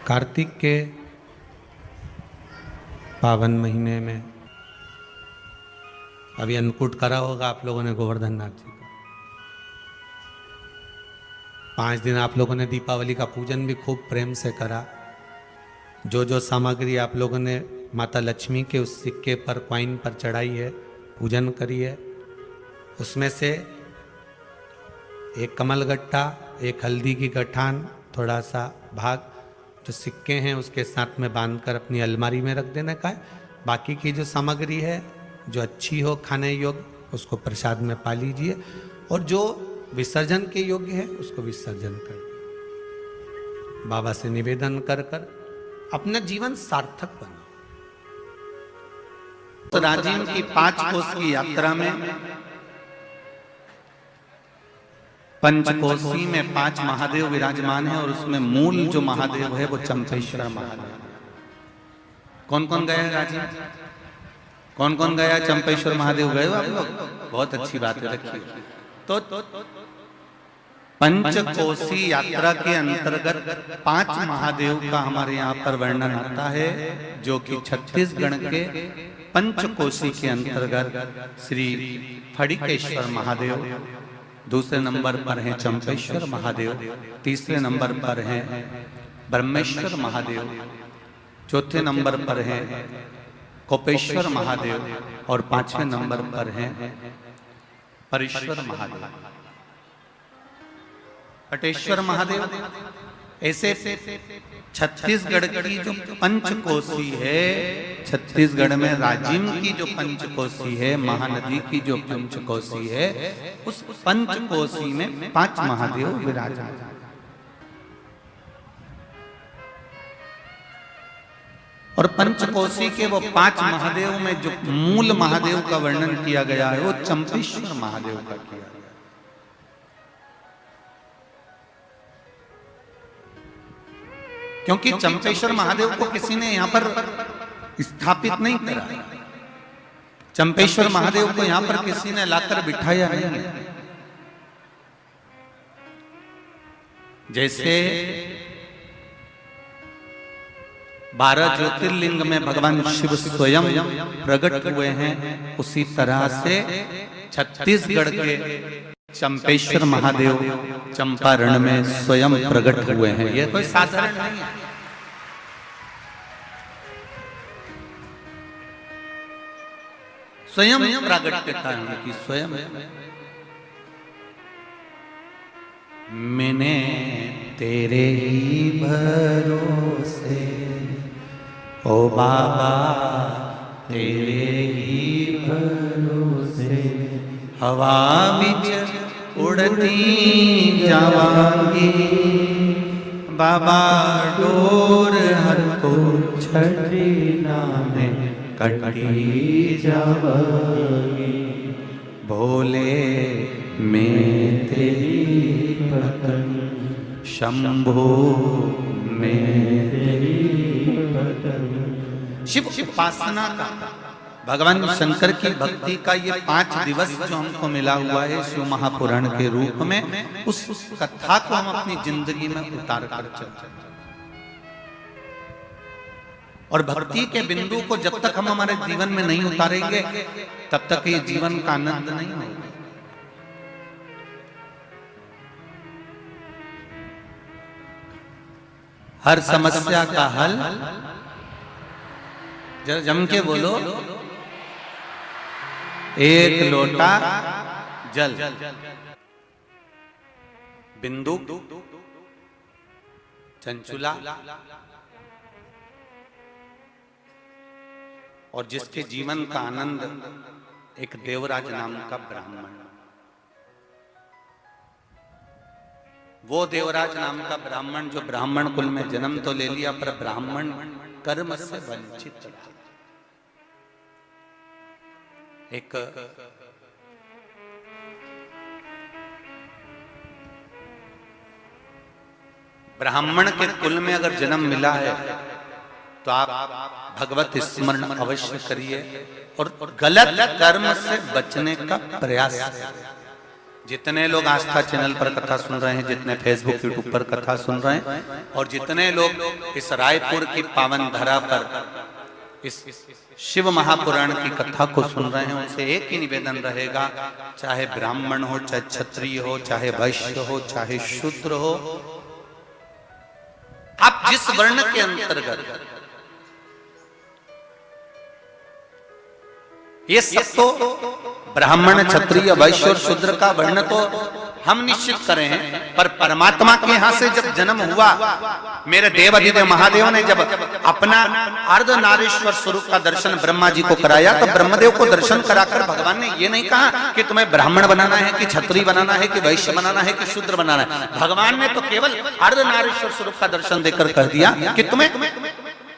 कार्तिक के पावन महीने में अभी अन्नकूट करा होगा आप लोगों ने गोवर्धन नाथ जी का। 5 दिन आप लोगों ने दीपावली का पूजन भी खूब प्रेम से करा। जो जो सामग्री आप लोगों ने माता लक्ष्मी के उस सिक्के पर कॉइन पर चढ़ाई है, पूजन करी है, उसमें से एक कमल गट्टा, एक हल्दी की गठान, थोड़ा सा भाग जो सिक्के हैं उसके साथ में बांधकर अपनी अलमारी में रख देने का है। बाकी की जो सामग्री है जो अच्छी हो खाने योग्य उसको प्रसाद में पा लीजिए, और जो विसर्जन के योग्य है उसको विसर्जन कर बाबा से निवेदन कर कर अपना जीवन सार्थक बनाओ। तो राजीव की 5 कोस की यात्रा में पंचकोसी में 5 महादेव विराजमान है, और उसमें मूल जो महादेव है वो चंपेश्वर महादेव। कौन कौन गया है राजीव? कौन कौन गया चंपेश्वर महादेव? गए हो आप लोग? बहुत अच्छी बात है, रखिए। तो पंचकोसी यात्रा के अंतर्गत 5 महादेव का हमारे यहाँ पर वर्णन आता है, जो कि छत्तीसगढ़ के पंचकोसी के अंतर्गत श्री फड़िकेश्वर महादेव, दूसरे नंबर पर हैं चंपेश्वर महादेव, तीसरे नंबर पर हैं ब्रह्मेश्वर महादेव, चौथे नंबर पर हैं कोपेश्वर महादेव, और 5वें नंबर पर हैं परेश्वर महादेव, पटेश्वर महादेव। ऐसे छत्तीसगढ़ की जो पंचकोसी है, छत्तीसगढ़ में राजिम की जो पंचकोसी है, महानदी की जो पंचकोसी है, उस पंचकोसी में 5 महादेव विराजमान। और पंचकोसी के वो 5 महादेव में जो मूल महादेव का वर्णन किया गया है वो चंपेश्वर महादेव का किया गया। क्योंकि चंपेश्वर महादेव को किसी ने यहां पर स्थापित नहीं करा, चंपेश्वर महादेव को यहां पर किसी ने लाकर बिठाया नहीं है। जैसे 12 ज्योतिर्लिंग में भगवान शिव स्वयं प्रकट हुए हैं, उसी तरह से छत्तीसगढ़ के चंपेश्वर महादेव चंपारण में स्वयं प्रकट हुए हैं। यह कोई साधारण नहीं है। स्वयं प्रागट्यता है उनकी, स्वयं। मैंने तेरे ही भरोसे ओ बाबा, तेरे ही भरोसे हवा बिच उड़ती जावांगी, बाबा डोर हर को छड़ी नामे कटी जावांगी, भोले मैं तेरी पतंग, शंभो मैं तेरी पतंग। शिव उपासना का, भगवान शंकर की भक्ति का ये 5 दिवस जो हमको मिला हुआ है शिव महापुराण के रूप में, उस कथा को हम अपनी जिंदगी में उतार कर चलते हैं। और भक्ति के बिंदु को जब तक हम हमारे जीवन में नहीं उतारेंगे तब तक ये जीवन का आनंद नहीं होगा। हर समस्या का हल, जरा जम के बोलो, एक लोटा जल। बिंदु, चंचुला, और जिसके जीवन का आनंद एक देवराज नाम का ब्राह्मण। वो देवराज नाम का ब्राह्मण जो ब्राह्मण कुल में जन्म तो ले लिया, पर ब्राह्मण कर्म से वंचित रहा। एक ब्राह्मण के कुल में अगर जन्म मिला है तो आप भगवत स्मरण अवश्य करिए और गलत कर्म से बचने का प्रयास करिए। जितने लोग आस्था चैनल पर कथा सुन रहे हैं, जितने फेसबुक यूट्यूब पर कथा सुन रहे हैं, और जितने लोग इस रायपुर की पावन धरा पर इस शिव महापुराण की कथा को सुन रहे हैं, उनसे एक ही निवेदन रहेगा, चाहे ब्राह्मण हो, चाहे क्षत्रिय हो, चाहे वैश्य हो, चाहे शूद्र हो, आप जिस वर्ण के अंतर्गत, ये सब तो ब्राह्मण, क्षत्रिय, वैश्य और शूद्र का वर्ण तो हम निश्चित करें हैं, पर परमात्मा के यहां से जब जन्म हुआ, मेरे देव अधिदेव महादेव ने जब अपना अर्धनारीश्वर स्वरूप का दर्शन ब्रह्मा जी को कराया, तो ब्रह्मदेव को दर्शन कराकर भगवान ने ये नहीं कहा कि तुम्हें ब्राह्मण बनाना है, कि क्षत्रिय बनाना है, कि वैश्य बनाना है, कि शूद्र बनाना है। भगवान ने तो केवल अर्धनारीश्वर स्वरूप का दर्शन देकर कह दिया कि तुम्हें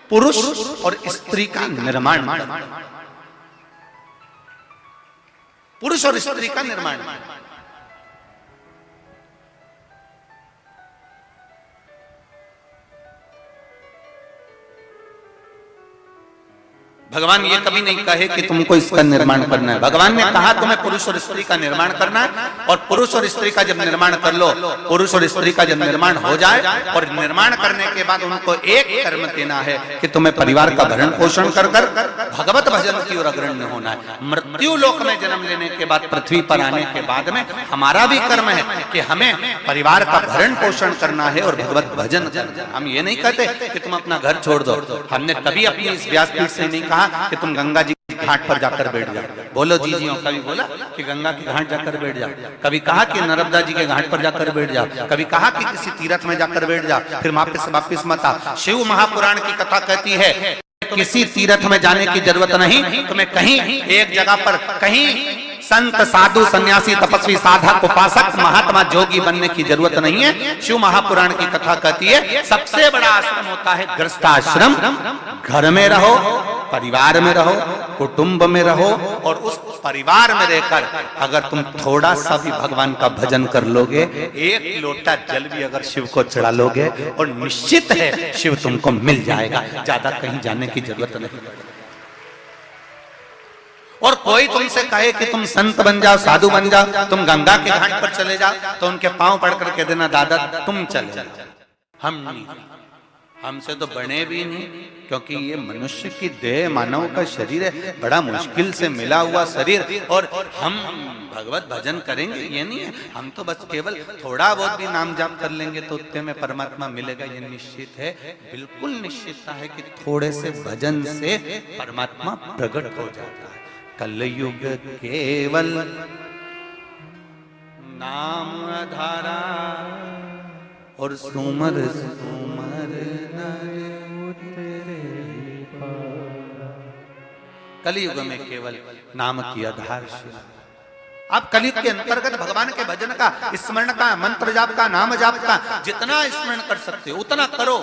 पुरुष और स्त्री का निर्माण, पुरुष और स्त्री का निर्माण। भगवान ये कभी नहीं कहे कि तुमको इसका निर्माण करना है। भगवान ने कहा तुम्हें पुरुष और स्त्री का निर्माण करना है, और पुरुष और स्त्री का जब निर्माण कर लो, पुरुष और स्त्री का जब निर्माण हो जाए, और निर्माण करने के बाद उनको एक कर्म देना है कि तुम्हें परिवार का भरण पोषण कर कर भगवत भजन की ओर अग्रणी होना है। मृत्यु लोक में जन्म लेने के बाद, पृथ्वी पर आने के बाद में हमारा भी कर्म है कि हमें परिवार का भरण पोषण करना है और भगवत भजन करना है। हम ये नहीं कहते कि तुम अपना घर छोड़ दो। हमने कभी अपनी इस व्यासपीठ से नहीं कहा कि तुम गंगा जी के घाट पर जाकर बैठ जाओ। बोलो जी जी, कभी बोला कि गंगा के घाट जाकर बैठ जाओ, कभी कहा कि नर्मदा जी के घाट पर जाकर बैठ जाओ, कभी कहा कि किसी तीर्थ में जाकर बैठ जाओ, फिर वापिस मत आओ। शिव महापुराण की कथा कहती है किसी तीर्थ में जाने की जरूरत नहीं, तुम्हें कहीं एक जगह पर, कहीं संत साधु सन्यासी तपस्वी साधक उपासक महात्मा जोगी बनने की जरूरत नहीं है। शिव महापुराण की कथा कहती है सबसे बड़ा आश्रम होता है गृहस्थाश्रम। घर में रहो, परिवार में रहो, कुटुंब में रहो, और उस परिवार में रहकर अगर तुम थोड़ा सा भी भगवान का भजन कर लोगे, एक लोटा जल भी अगर शिव को चढ़ा लोगे, और निश्चित है शिव तुमको मिल जाएगा, ज्यादा कहीं जाने की जरूरत नहीं। और कोई तुमसे कहे कि तुम संत बन जाओ, साधु बन जाओ, तुम गंगा के घाट पर चले जाओ, तो उनके पांव पड़ करके देना दादा तुम चले जाओ। हम नहीं, हमसे तो बने भी नहीं, क्योंकि ये मनुष्य की देह, मानव का शरीर है, बड़ा मुश्किल से मिला हुआ शरीर, और हम भगवत भजन करेंगे ये नहीं है। हम तो बस केवल थोड़ा बहुत भी नाम जाप कर लेंगे तो उतने में परमात्मा मिलेगा, ये निश्चित है। बिल्कुल निश्चितता है कि थोड़े से भजन से परमात्मा प्रकट हो जाता है। कलयुग केवल नाम आधारा, और सुमर सुमर कलयुग में केवल नाम की आधारशिला। आप कलयुग के अंतर्गत भगवान के भजन का, स्मरण का, मंत्र जाप का, नाम जाप का जितना स्मरण कर सकते हो उतना करो।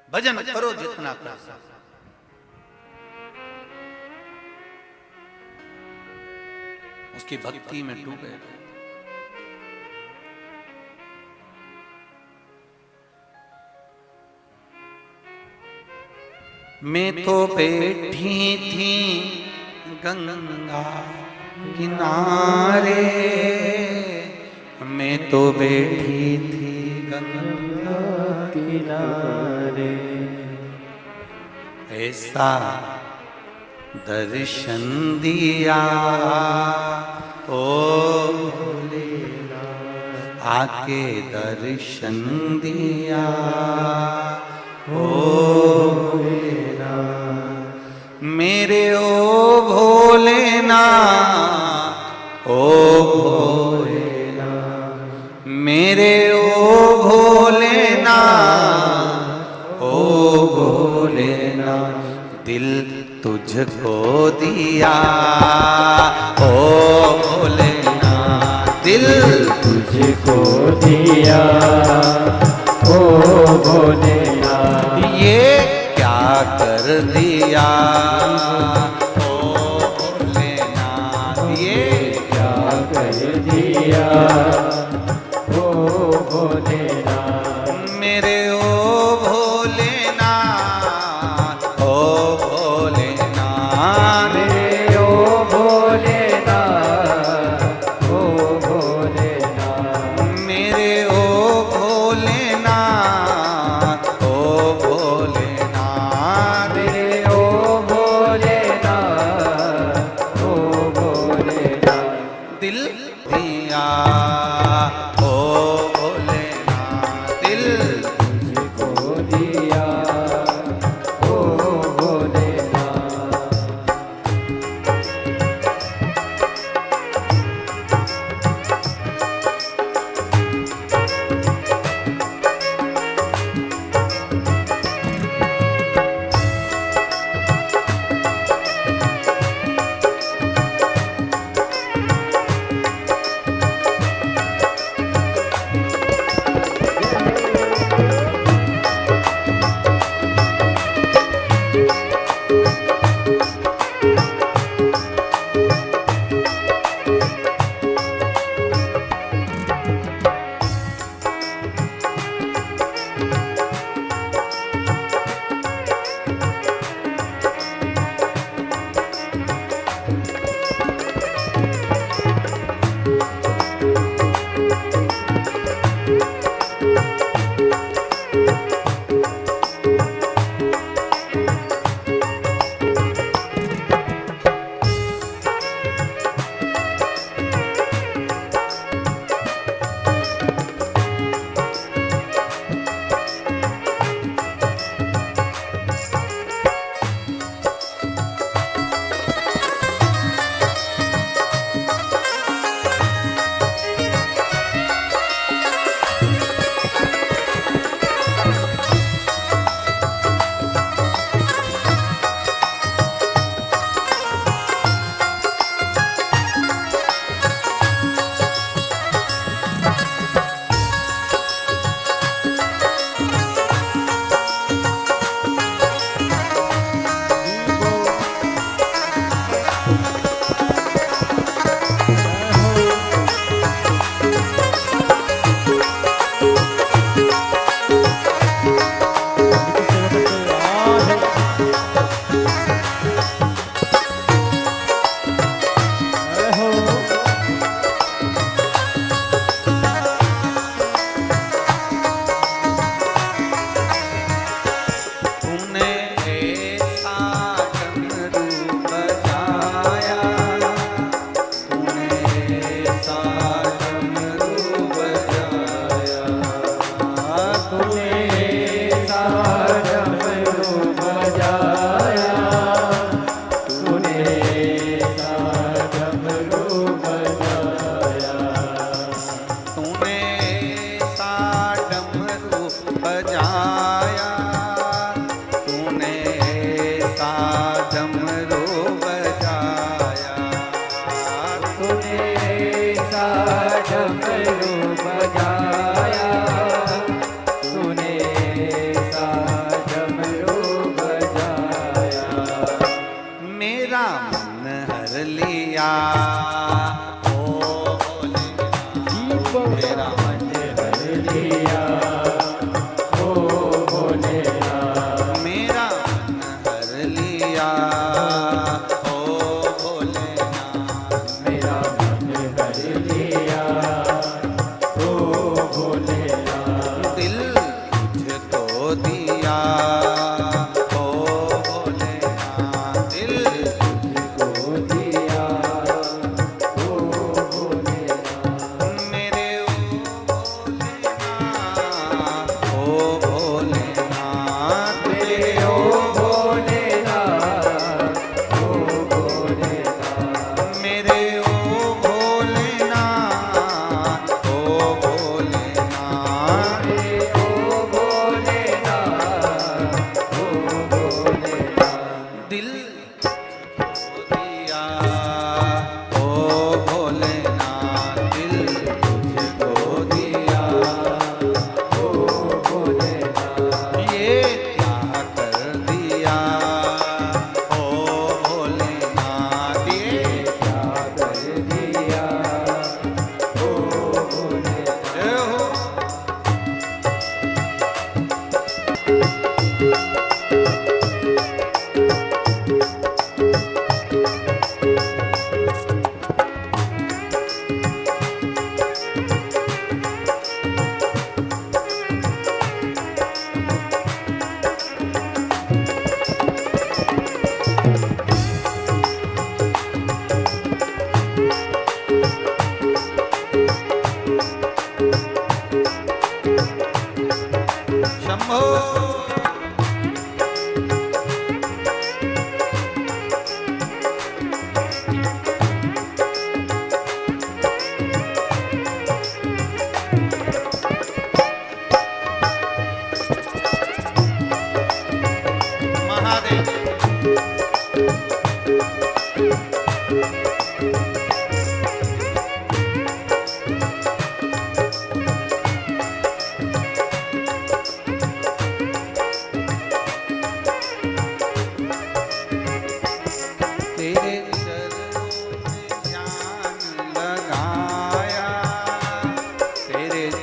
भजन करो जितना कर सकते। उसकी भक्ति में डूबे। मैं तो बैठी थी गंगा किनारे, मैं तो बैठी थी गंगा किनारे, ऐसा दर्शन दिया ओ भोलेनाथ, आके दर्शन दिया ओ भोलेनाथ, मेरे ओ भोलेनाथ, ओ भोलेनाथ, मेरे ओ भोलेनाथ, ओ भोलेनाथ, दिल तुझको दिया ओ भोलेनाथ, दिल तुझको दिया ओ भोलेनाथ, ये क्या कर दिया ओ भोलेनाथ, ये क्या कर दिया ओ भोलेनाथ, मेरे ओ भोलेनाथ, ओ भोलेनाथ, मेरे ओ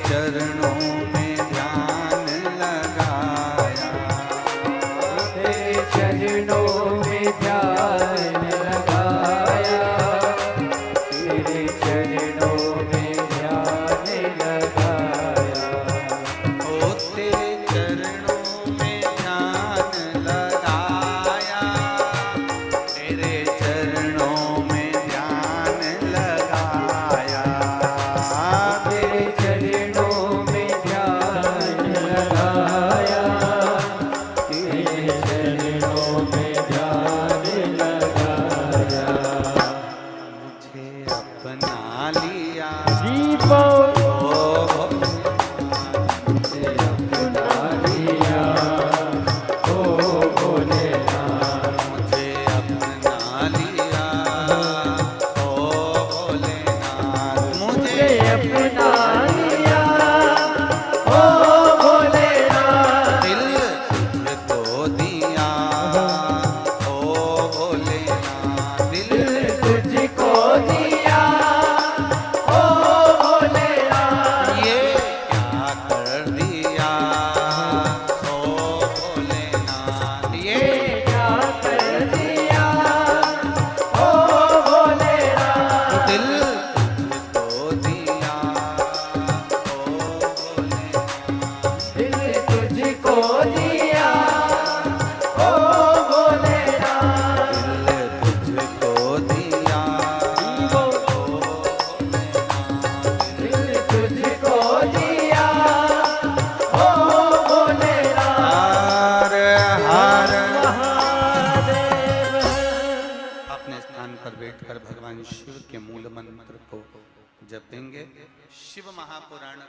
चरणों में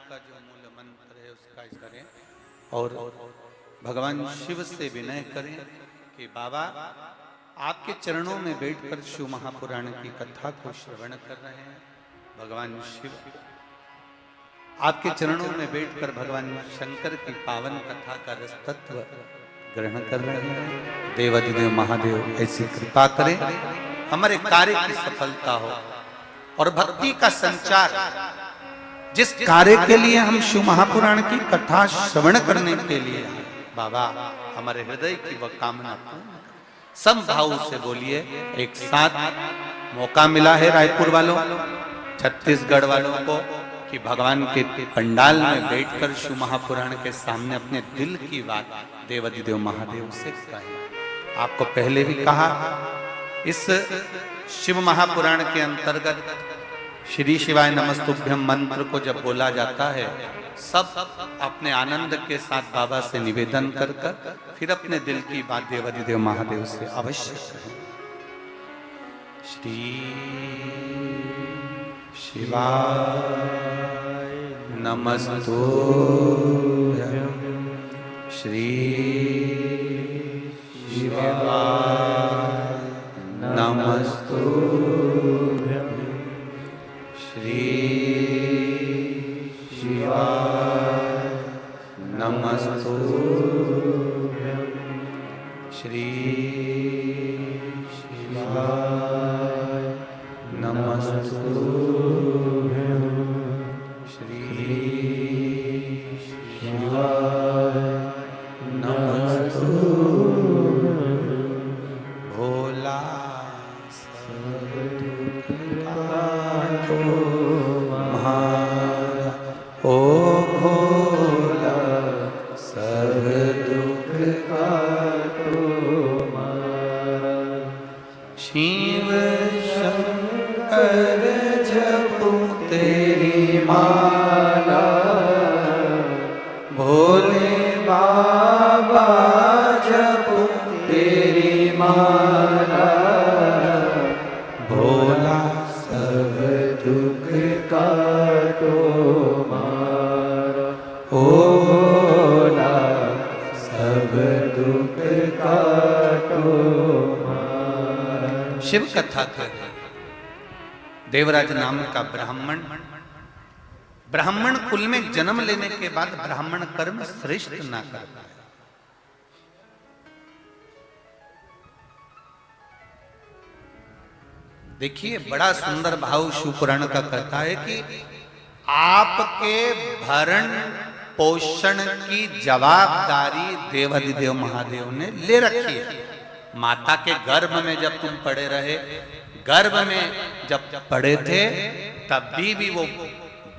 का जो मूल मंत्र है उसका करें और भगवान शिव से विनय करें कि बाबा आपके चरणों में बैठकर शिव महापुराण की कथा को श्रवण कर रहे हैं। भगवान शिव आपके चरणों में बैठकर भगवान शंकर की पावन कथा का रस तत्व ग्रहण कर रहे हैं। देवाधिदेव महादेव ऐसी कृपा करें, हमारे कार्य की सफलता हो और भक्ति का संचार, जिस कार्य के लिए हम शिव महापुराण की कथा श्रवण करने के लिए बाबा हमारे हृदय की वह कामना सब भाव से बोलिए। एक साथ मौका मिला है रायपुर वालों, छत्तीसगढ़ वालों को कि भगवान के पंडाल में बैठकर शिव महापुराण के सामने अपने दिल की बात देवाधिदेव महादेव से कहें। आपको पहले भी कहा, इस शिव महापुराण के अंतर्गत श्री शिवाय नमस्तुभ्यम मंत्र को जब बोला जाता है, सब अपने आनंद के साथ बाबा से निवेदन कर कर फिर अपने दिल की बात देवाधिदेव महादेव से अवश्य कहें। श्री शिवाय नमस्तुभ्यं श्री शिवाय नमस्तुभ्यं श्री शिवाय नमस्तुभ्यं श्री शिवाय नमस्तुभ्यं श्री शिवाय नमस्तुभ्यं भोला ओ भोला सब दुख काटो मारा। शिव शंकर जपू तेरी माला, भोले बाबा जपू तेरी माला, भोला सब दुख काटो मारा। ओ भोला सब दुख काटो मारा। शिव कथा कर देवराज नाम का ब्राह्मण कुल में जन्म लेने के बाद ब्राह्मण कर्म श्रेष्ठ ना कर पाए। देखिए बड़ा सुंदर भाव शिव पुराण का कहता है कि आपके भरण पोषण की जवाबदारी देवाधिदेव महादेव ने ले रखी है। माता के गर्भ में जब तुम पड़े रहे, गर्भ में जब पड़े थे, तब भी वो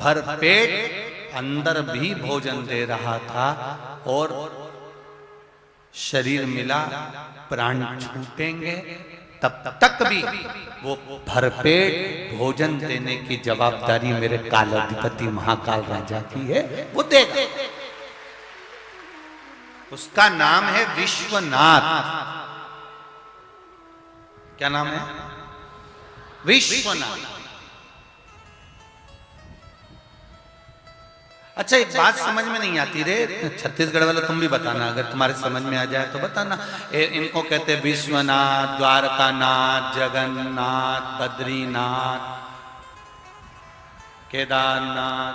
भर पेट अंदर भी भोजन दे रहा था और शरीर मिला प्राण छूटेंगे तब तक भी वो भरपेट भोजन देने की जवाबदारी मेरे कालाधिपति महाकाल राजा की है, वो देगा। उसका नाम है विश्वनाथ। क्या नाम है? विश्वनाथ। अच्छा एक बात समझ में नहीं आती रे, छत्तीसगढ़ वाले तुम भी बताना, अगर तुम्हारे समझ में आ जाए तो बताना। इनको कहते हैं विश्वनाथ, द्वारकानाथ, जगन्नाथ, बद्रीनाथ, केदारनाथ,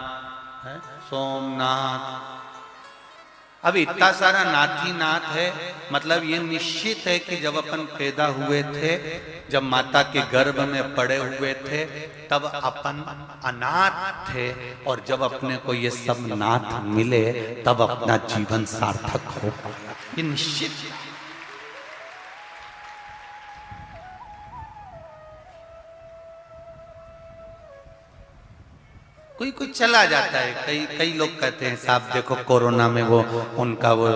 सोमनाथ। अब इतना सारा नाथी नाथ है, मतलब ये निश्चित है कि जब अपन पैदा हुए थे, जब माता के गर्भ में पड़े हुए थे, तब अपन अनाथ थे, और जब अपने को ये सब नाथ मिले तब अपना जीवन सार्थक हो पाया। ये निश्चित है। कोई कोई चला जाता है, कई लोग कहते हैं साहब देखो कोरोना में वो उनका वो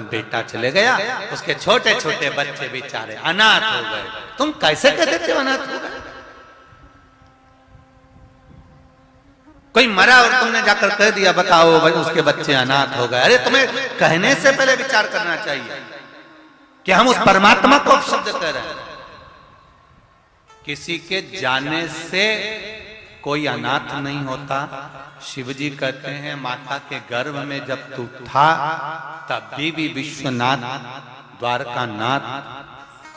बेटा चले गया, उसके छोटे छोटे बच्चे बेचारे अनाथ हो गए। तुम कैसे कह देते हो अनाथ हो गए? कोई मरा और तुमने जाकर कह दिया बताओ भाई उसके बच्चे अनाथ हो गए। अरे तुम्हें कहने से पहले विचार करना चाहिए कि हम उस परमात्मा को अपशब्द कर रहे हैं। किसी के जाने से कोई अनाथ नहीं होता। शिव जी कहते हैं माता के गर्भ में जब तू था तब भी विश्वनाथ, द्वारकानाथ,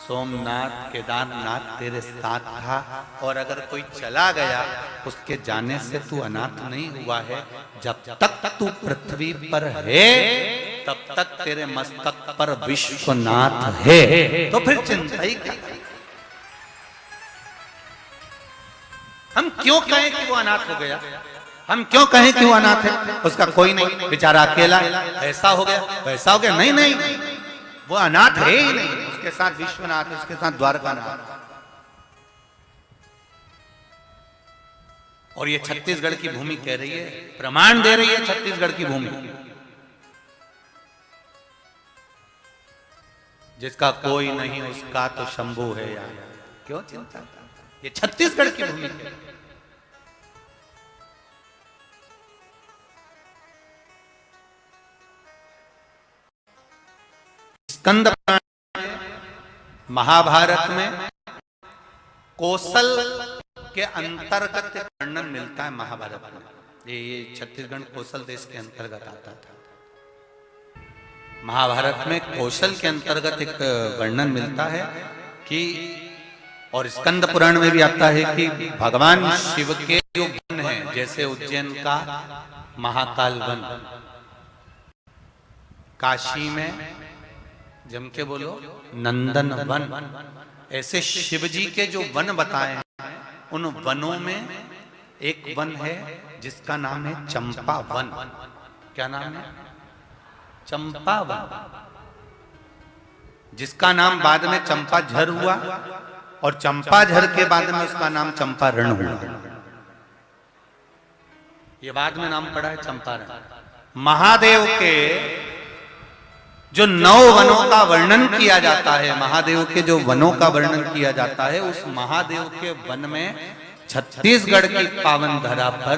सोमनाथ, केदारनाथ तेरे साथ था। और अगर कोई चला गया उसके जाने से तू अनाथ नहीं हुआ है। जब तक तू पृथ्वी पर है तब तक तेरे मस्तक पर विश्वनाथ है। तो फिर चिंता ही क्या? हम क्यों कहें कि वो अनाथ हो गया? हम क्यों कहें कि वो अनाथ है? उसका कोई नहीं, बेचारा अकेला, ऐसा हो गया वैसा हो गया। नहीं नहीं, वो अनाथ है ही नहीं। उसके साथ विश्वनाथ, उसके साथ द्वारकानाथ। और ये छत्तीसगढ़ की भूमि कह रही है, प्रमाण दे रही है छत्तीसगढ़ की भूमि, जिसका कोई नहीं उसका तो शंभू है यार। क्यों चिंता? ये छत्तीसगढ़ की भूमि है। स्कंद पुराण महाभारत में कौशल के अंतर्गत वर्णन मिलता है। महाभारत में ये छत्तीसगढ़ कौशल देश के अंतर्गत आता था। महाभारत में कौशल के अंतर्गत एक वर्णन मिलता है कि, और स्कंद पुराण में भी आता है कि भगवान शिव के जो वन है, जैसे उज्जैन का महाकाल वन, काशी में जम के बोलो नंदन वन, ऐसे शिव जी के जो वन बताए हैं उन वनों में एक वन है जिसका नाम है चंपा वन। क्या नाम है? चंपा वन, जिसका नाम बाद में चंपाझर हुआ और चंपाझर के बाद में उसका नाम चंपारण हुआ। ये बाद में नाम पड़ा है चंपारण। महादेव के जो 9 वनों का वर्णन किया जाता है, महादेव के जो वनों का वर्णन किया जाता है, उस महादेव के वन में छत्तीसगढ़ की पावन धरा पर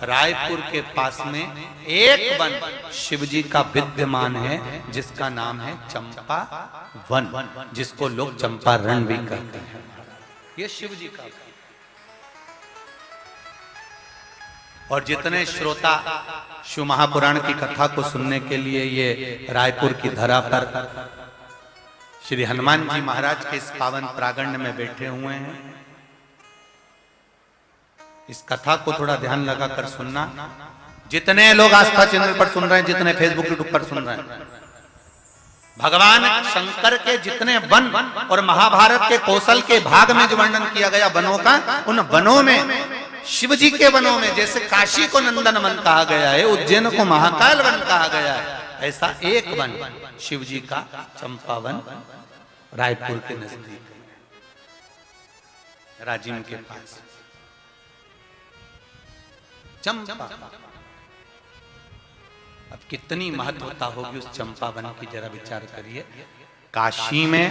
रायपुर के पास में एक वन शिवजी का विद्यमान है जिसका नाम है चंपा वन, जिसको लोग चंपारण भी कहते हैं। ये शिवजी का। और जितने श्रोता शिव महापुराण की कथा को सुनने के लिए ये रायपुर की धरा पर श्री हनुमान जी महाराज के इस पावन प्रांगण में बैठे हुए हैं, इस कथा को थोड़ा ध्यान लगाकर सुनना। जितने लोग आस्था चैनल पर सुन रहे हैं, जितने फेसबुक यूट्यूब पर सुन रहे हैं, भगवान शंकर के जितने वन और महाभारत के कौशल के भाग में जो वर्णन किया गया वनों का, उन वनों में शिवजी के वनों में जैसे काशी को नंदन वन कहा गया है, उज्जैन को महाकाल वन कहा गया है, ऐसा एक वन शिवजी का चंपा वन रायपुर के नजदीक राजिम के पास चंपा। अब कितनी महत्वता होगी उस चंपा वन की, जरा विचार करिए। काशी में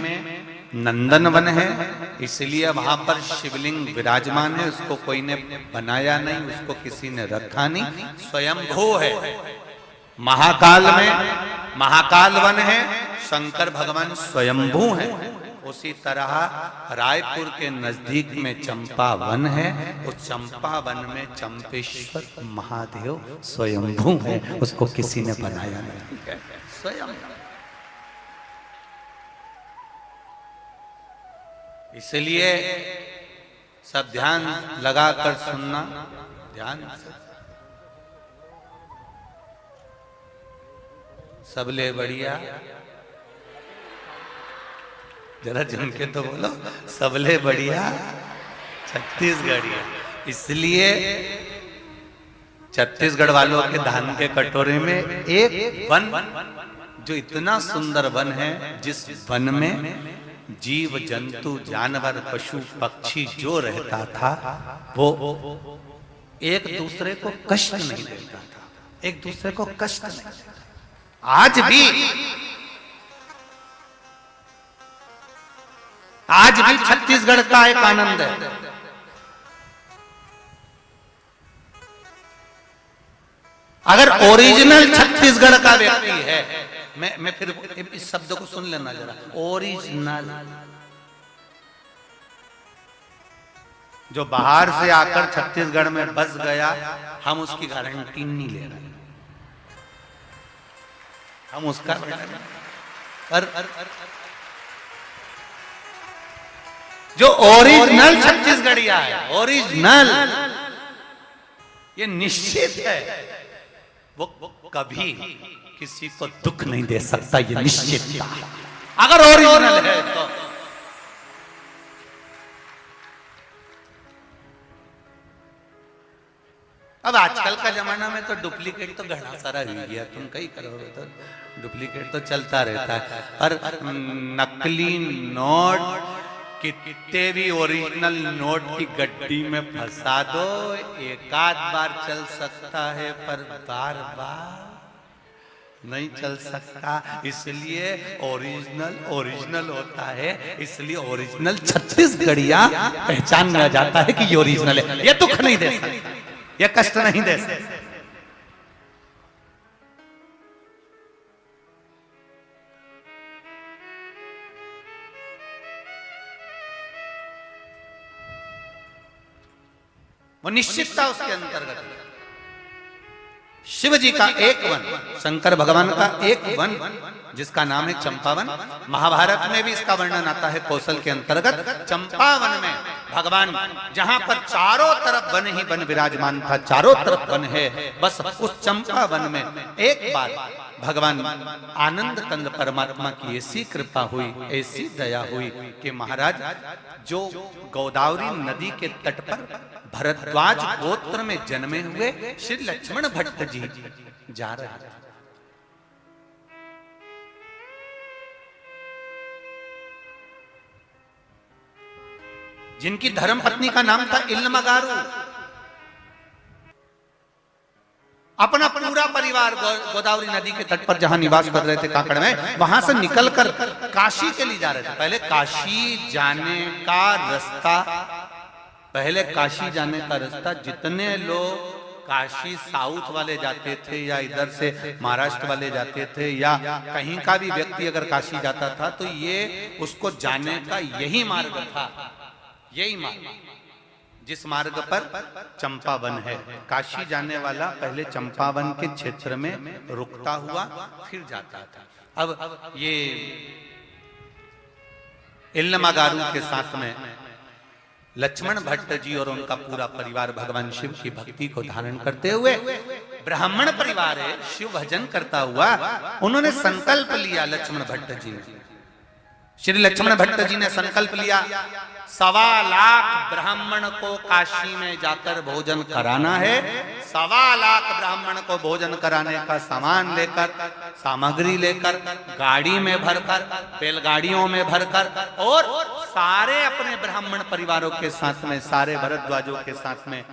नंदन वन है, इसलिए वहां पर शिवलिंग विराजमान है, उसको कोई ने बनाया नहीं, उसको किसी ने रखा नहीं, स्वयंभू है। महाकाल में महाकाल वन है, शंकर भगवान स्वयंभू है। उसी तरह रायपुर के नजदीक में चंपा वन है, उस चंपा वन में चंपेश्वर महादेव स्वयंभू है, उसको किसी ने बनाया नहीं है, स्वयं। इसलिए सब ध्यान लगाकर सुनना, ध्यान से। सबले बढ़िया, जरा जम के तो बोलो, सबले बढ़िया छत्तीसगढ़िया। इसलिए छत्तीसगढ़ वालों के धान के कटोरे में एक वन, जो इतना सुंदर वन है, जिस वन में जीव जंतु जानवर पशु पक्षी जो रहता था वो एक दूसरे को कष्ट नहीं देता था, एक दूसरे को कष्ट नहीं देता। आज भी छत्तीसगढ़ का एक आनंद है। अगर ओरिजिनल छत्तीसगढ़ का व्यक्ति है, मैं फिर इस शब्द को सुन लेना जरा, ओरिजिनल। जो बाहर से आकर छत्तीसगढ़ में बस गया, हम उसकी गारंटी नहीं ले रहे, हम उसका पर जो ओरिजिनल छत्तीसगढ़िया है, ओरिजिनल, ये निश्चित है वो कभी किसी को दुख नहीं दे सकता, ये निश्चित था अगर ओरिजिनल है तो। अब आजकल का जमाना में तो डुप्लीकेट तो घना सारा हो गया, तुम कहीं करोगे तो डुप्लीकेट तो चलता रहता है। पर नकली नोट कितने भी ओरिजिनल नोट की गड्डी में फंसा दो, एक आध बार चल सकता है पर बार बार नहीं चल सकता। इसलिए ओरिजिनल ओरिजिनल होता है, इसलिए ओरिजिनल छत्तीसगढ़िया पहचान में आ जाता है कि ये ओरिजिनल है, ये दुख नहीं दे सकता, ये कष्ट नहीं दे सकता। वो निश्चितता उसके अंतर्गत है। शिव जी का एक वन, शंकर भगवान का एक वन जिसका नाम है चंपावन, महाभारत में भी इसका वर्णन आता है कौशल के अंतर्गत। चंपावन में भगवान, जहां पर चारों तरफ वन ही वन विराजमान था, चारों तरफ वन है, बस उस चंपावन में एक बार भगवान आनंद कंद परमात्मा की ऐसी कृपा हुई, ऐसी दया हुई कि महाराज जो गोदावरी नदी के तट पर भरद्वाज गोत्र में जन्मे हुए श्री लक्ष्मण भट्ट जी जा रहे हैं। जिनकी धर्म पत्नी का नाम था इल्लमगारू, अपना पूरा परिवार गोदावरी नदी के तट पर जहां निवास कर रहे थे काकड़ में, वहां से निकलकर काशी के लिए जा रहे थे। पहले काशी जाने का रास्ता, पहले काशी जाने का रास्ता जितने लोग काशी साउथ वाले जाते थे या इधर से महाराष्ट्र वाले जाते थे या कहीं का भी व्यक्ति अगर काशी जाता था तो ये उसको जाने का यही मार्ग था, यही मार्ग जिस मार्ग पर चंपावन है। काशी जाने वाला पहले चंपावन के क्षेत्र में रुकता हुआ फिर जाता था। अब ये इल्लमगारू के साथ में लक्ष्मण भट्ट जी और उनका पूरा परिवार भगवान शिव की भक्ति को धारण करते हुए, ब्राह्मण परिवार है, शिव भजन करता हुआ उन्होंने संकल्प लिया। लक्ष्मण भट्ट जी ने, श्री लक्ष्मण भट्ट जी ने संकल्प लिया 1.25 लाख ब्राह्मण को काशी में जाकर भोजन कराना है। 1.25 लाख ब्राह्मण को भोजन कराने का सामान लेकर, सामग्री लेकर, गाड़ी में भरकर, बैलगाड़ियों में भरकर और सारे अपने ब्राह्मण परिवारों के साथ में, सारे भरद्वाजों के साथ में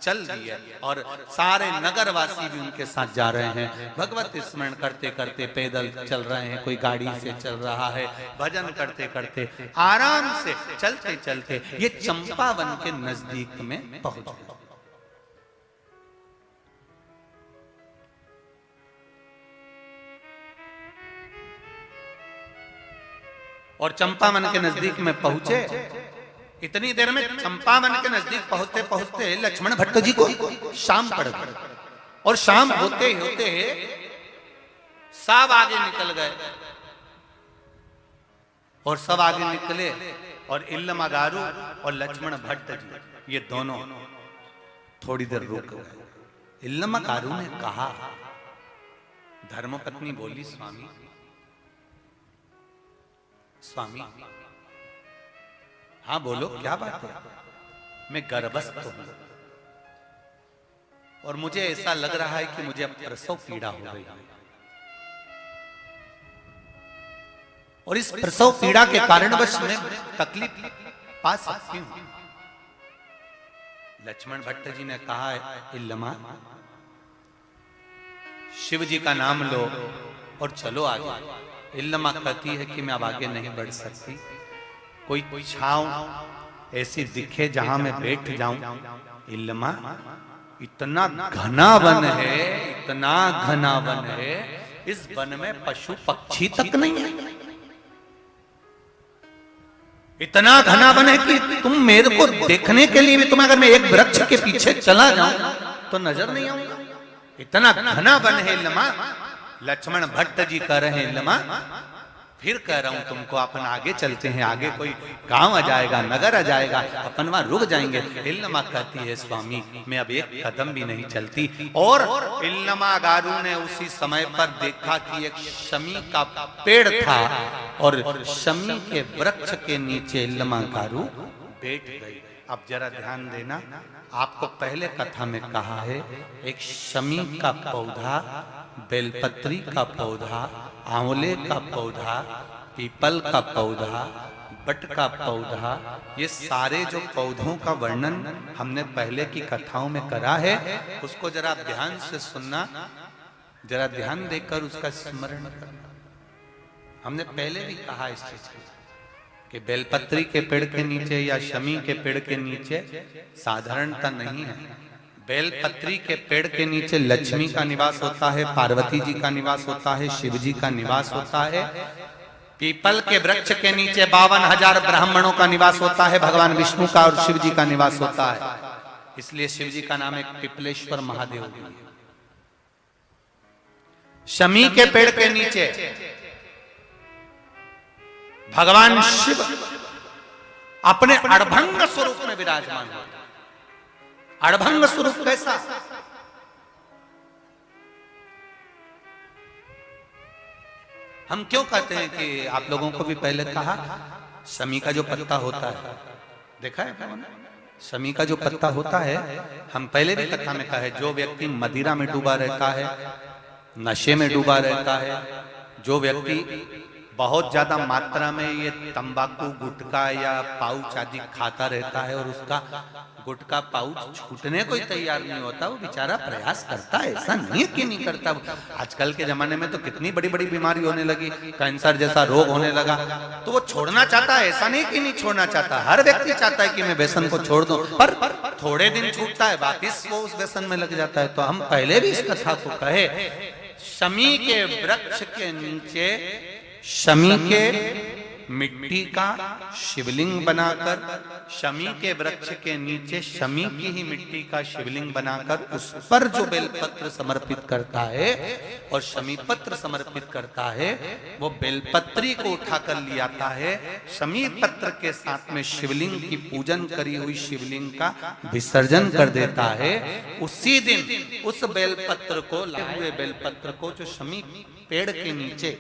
चल दिए और सारे नगरवासी भी उनके साथ जा रहे हैं। भगवत स्मरण करते करते पैदल चल रहे हैं, कोई गाड़ी से चल रहा है, भजन करते करते आराम से चलते चलते ये चंपावन के नजदीक में पहुंच गए। और चंपावन के नजदीक में पहुंचे, इतनी देर में चंपावन के नजदीक पहुंचते पहुंचते लक्ष्मण भट्ट जी को शाम पड़ गई और शाम होते होते सब आगे निकल गए और सब आगे निकले और इल्लमगारू और लक्ष्मण भट्ट जी ये दोनों थोड़ी देर रुक गए। इल्लमगारू ने कहा, धर्मपत्नी बोली, स्वामी स्वामी, हाँ बोलो क्या बात है? मैं गर्भस्थ हूं और मुझे ऐसा लग रहा है कि मुझे अब प्रसव पीड़ा हो गई है और इस प्रसव पीड़ा के कारणवश मैं तकलीफ पा सकती हूं। लक्ष्मण भट्ट जी ने कहा, इल्लमा शिव जी का नाम लो और चलो आगे। इल्लमा कहती है कि मैं अब आगे नहीं बढ़ सकती, कोई छांव ऐसी दिखे जहां मैं बैठ जाऊं। इल्लमा इतना घना वन है, इतना घना वन है, इस वन में पशु पक्षी तक नहीं है। इतना घना वन है कि तुम मेरे को देखने के लिए भी, तुम अगर मैं एक वृक्ष के पीछे चला जाऊं तो नजर नहीं आऊंगा, इतना घना वन है लमा। लक्ष्मण भट्ट जी कह रहे हैं लमा, फिर कह रहा हूं तुमको, अपन आगे चलते हैं, आगे कोई गांव आ जाएगा, नगर आ जाएगा, अपन वहां रुक जाएंगे। इल्लमा कहती है स्वामी मैं अब एक कदम भी नहीं चलती। और इल्लमा गारू ने उसी समय पर देखा कि एक शमी का पेड़ था और शमी के वृक्ष के नीचे इल्लमा गारू बैठ गई। अब जरा ध्यान देना, आपको पहले कथा में कहा है एक शमी का पौधा, बेलपत्री का पौधा, आंवले का पौधा, पीपल का पौधा, बट का पौधा, ये सारे जो पौधों का वर्णन हमने पहले की कथाओं में करा है, उसको जरा ध्यान से सुनना, जरा ध्यान देकर उसका स्मरण करना। हमने पहले भी कहा इस चीज को कि बेलपत्री के पेड़ के नीचे या शमी के पेड़ के नीचे साधारणता नहीं है। बेलपत्री के पेड़ के नीचे लक्ष्मी का निवास होता है, पार्वती जी का निवास होता है, शिव जी का निवास होता है। पीपल के वृक्ष के नीचे 52,000 ब्राह्मणों का निवास होता है, भगवान विष्णु का और शिव जी का निवास होता है। इसलिए शिव जी का नाम एक पिपलेश्वर महादेव भी है। शमी के पेड़ के नीचे भगवान शिव अपने अड़भंग स्वरूप में विराजमान होते हैं। अड़भंग स्वरूप कैसा? हम क्यों कहते हैं कि आप लोगों को भी पहले कहा, शमी का जो पत्ता होता है, देखा है कौन? शमी का जो पत्ता होता है, हम पहले भी कथा में कहा है, जो व्यक्ति मदिरा में डूबा रहता है, नशे में डूबा रहता है, जो व्यक्ति बहुत ज्यादा मात्रा में ये तंबाकू, गुटखा या पाउच आदि खाता रहता है और उसका गुटखा पाउच छूटने को ही तैयार नहीं होता, वो बेचारा प्रयास करता है, ऐसा नहीं है कि नहीं करता। आजकल के जमाने में तो कितनी बड़ी बड़ी बीमारी होने लगी, कैंसर जैसा रोग होने लगा, तो वो छोड़ना चाहता है, ऐसा नहीं कि नहीं छोड़ना चाहता। हर व्यक्ति चाहता है कि मैं व्यसन को छोड़ दूं, पर थोड़े दिन छूटता है, वापिस वो उस व्यसन में लग जाता है। तो हम पहले भी इस कथा को कहे, शमी के वृक्ष के नीचे शमी के मिट्टी का शिवलिंग बनाकर, शमी के वृक्ष के नीचे शमी की ही मिट्टी का शिवलिंग बनाकर उस पर जो बेलपत्र समर्पित करता है और शमी पत्र समर्पित करता है, वो बेलपत्री को उठाकर ले आता है, शमी पत्र के साथ में शिवलिंग की पूजन करी हुई शिवलिंग का विसर्जन कर देता है। उसी दिन उस बेलपत्र को, लाए हुए बेलपत्र को जो शमी पेड़ के नीचे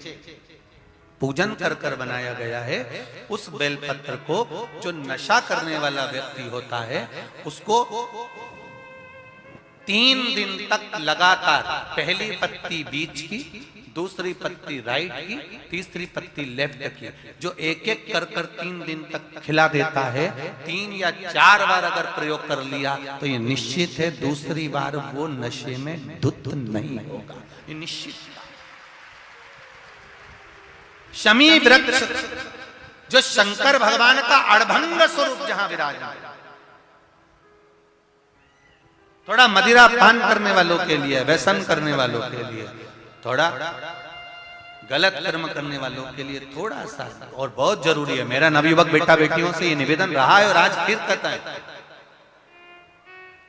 पूजन कर कर बनाया गया है, उस बेलपत्र को जो नशा करने वाला व्यक्ति होता है, उसको 3 दिन तक लगातार पहली पत्ती बीच की, दूसरी पत्ती राइट की, तीसरी पत्ती लेफ्ट की, जो एक एक कर कर 3 दिन तक खिला देता है। 3 या 4 बार अगर प्रयोग कर लिया तो ये निश्चित है दूसरी बार वो नशे में धुत नहीं होगा, ये निश्चित। शमी वृक्ष जो शंकर भगवान का अड़भंग स्वरूप जहां विराजमान, थोड़ा मदिरा पान करने वालों के लिए, व्यसन करने वालों के लिए, थोड़ा गलत कर्म करने वालों के लिए थोड़ा सा और बहुत जरूरी है। मेरा नवयुवक बेटा बेटियों से ये निवेदन रहा है और आज फिर कहता है,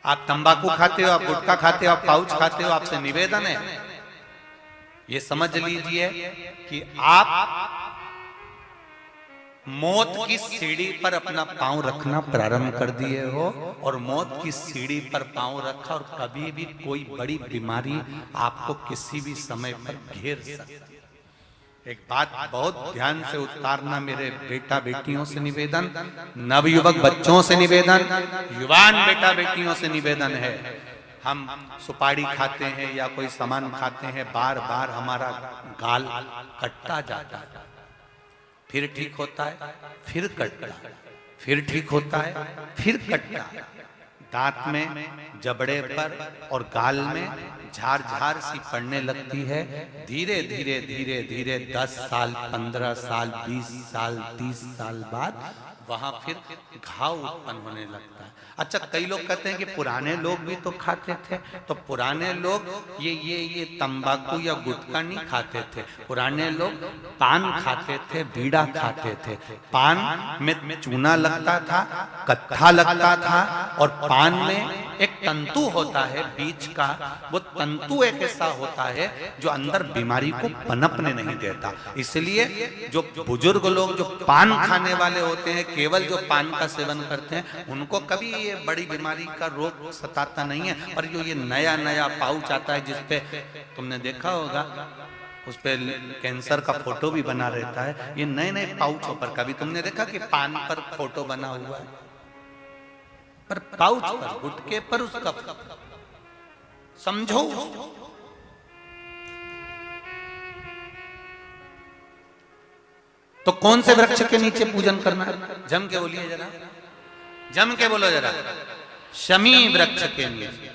आप तंबाकू खाते हो, आप गुटखा खाते हो, आप पाउच खाते हो, आपसे निवेदन है ये समझ लीजिए कि आप मौत की सीढ़ी पर अपना पांव रखना प्रारंभ कर दिए हो और मौत की सीढ़ी पर पांव रखा और कभी भी कोई बड़ी बीमारी आपको किसी भी समय पर घेर सकती है। एक बात बहुत ध्यान से उतारना, मेरे बेटा बेटियों से निवेदन, नवयुवक बच्चों से निवेदन, युवान बेटा बेटियों से निवेदन है, हम सुपारी खाते हैं या कोई सामान खाते हैं, बार बार हमारा गाल कटता जाता है, फिर ठीक होता है, फिर कटता है, फिर ठीक होता है, फिर कटता है। दांत में, जबड़े पर और गाल में झार झार सी पड़ने लगती है। धीरे धीरे धीरे धीरे 10 साल, 15 साल, 20 साल, 30 साल बाद वहां फिर घाव उत्पन्न होने लगता है। अच्छा, कई लोग कहते हैं कि पुराने लोग भी तो खाते थे, तो पुराने लोग ये तंबाकू या गुटखा नहीं खाते थे, पुराने लोग पान खाते थे, बीड़ा खाते थे। पान में चूना लगता था, कत्था लगता था, और पान में एक तंतु होता है बीच का, वो तंतु एक ऐसा होता है जो अंदर बीमारी को पनपने नहीं देता। इसलिए जो बुजुर्ग लोग जो पान खाने वाले होते हैं, केवल जो पान का सेवन करते हैं, उनको कभी ये बड़ी बीमारी का रोग सताता नहीं है। और जो ये नया नया पाउच आता है जिसपे तुमने देखा होगा, उस पे कैंसर का फोटो भी बना रहता है, ये नए नए पाउचों पर कभी तुमने देखा कि पान पर फोटो बना हुआ है, पर पाउच पर, गुटके पर उसका समझो। तो कौन से वृक्ष के नीचे पूजन करना है? जम के बोलिए जरा, जम के बोलो जरा। शमी वृक्ष के नीचे।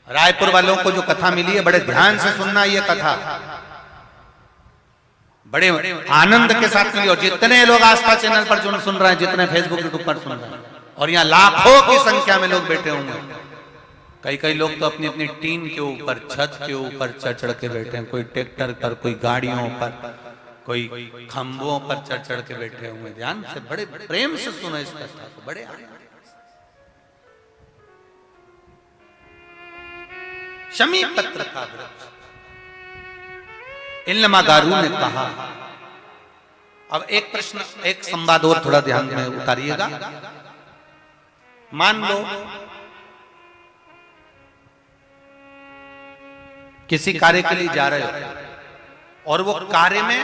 रायपुर वालों को जो कथा मिली है, बड़े ध्यान से सुनना ये कथा, बड़े आनंद के साथ मिली। और जितने लोग आस्था चैनल पर जो सुन रहे हैं, जितने फेसबुक यूट्यूब पर सुन रहे हैं, और यहाँ लाखों की संख्या में लोग बैठे होंगे। कई लोग तो अपनी अपनी टीन के ऊपर, छत के ऊपर चढ़ के बैठे हैं, कोई ट्रैक्टर पर, कोई गाड़ियों पर, कोई खंभों पर चढ़ के बैठे हुए। ध्यान से, बड़े प्रेम से सुनो इस कथा को, बड़े शमी पत्र का वृक्ष। इल्लमागारू ने कहा, अब एक प्रश्न, एक संवाद और थोड़ा ध्यान में उतारिएगा। मान लो किसी कार्य के लिए जा रहे हो और वो कार्य में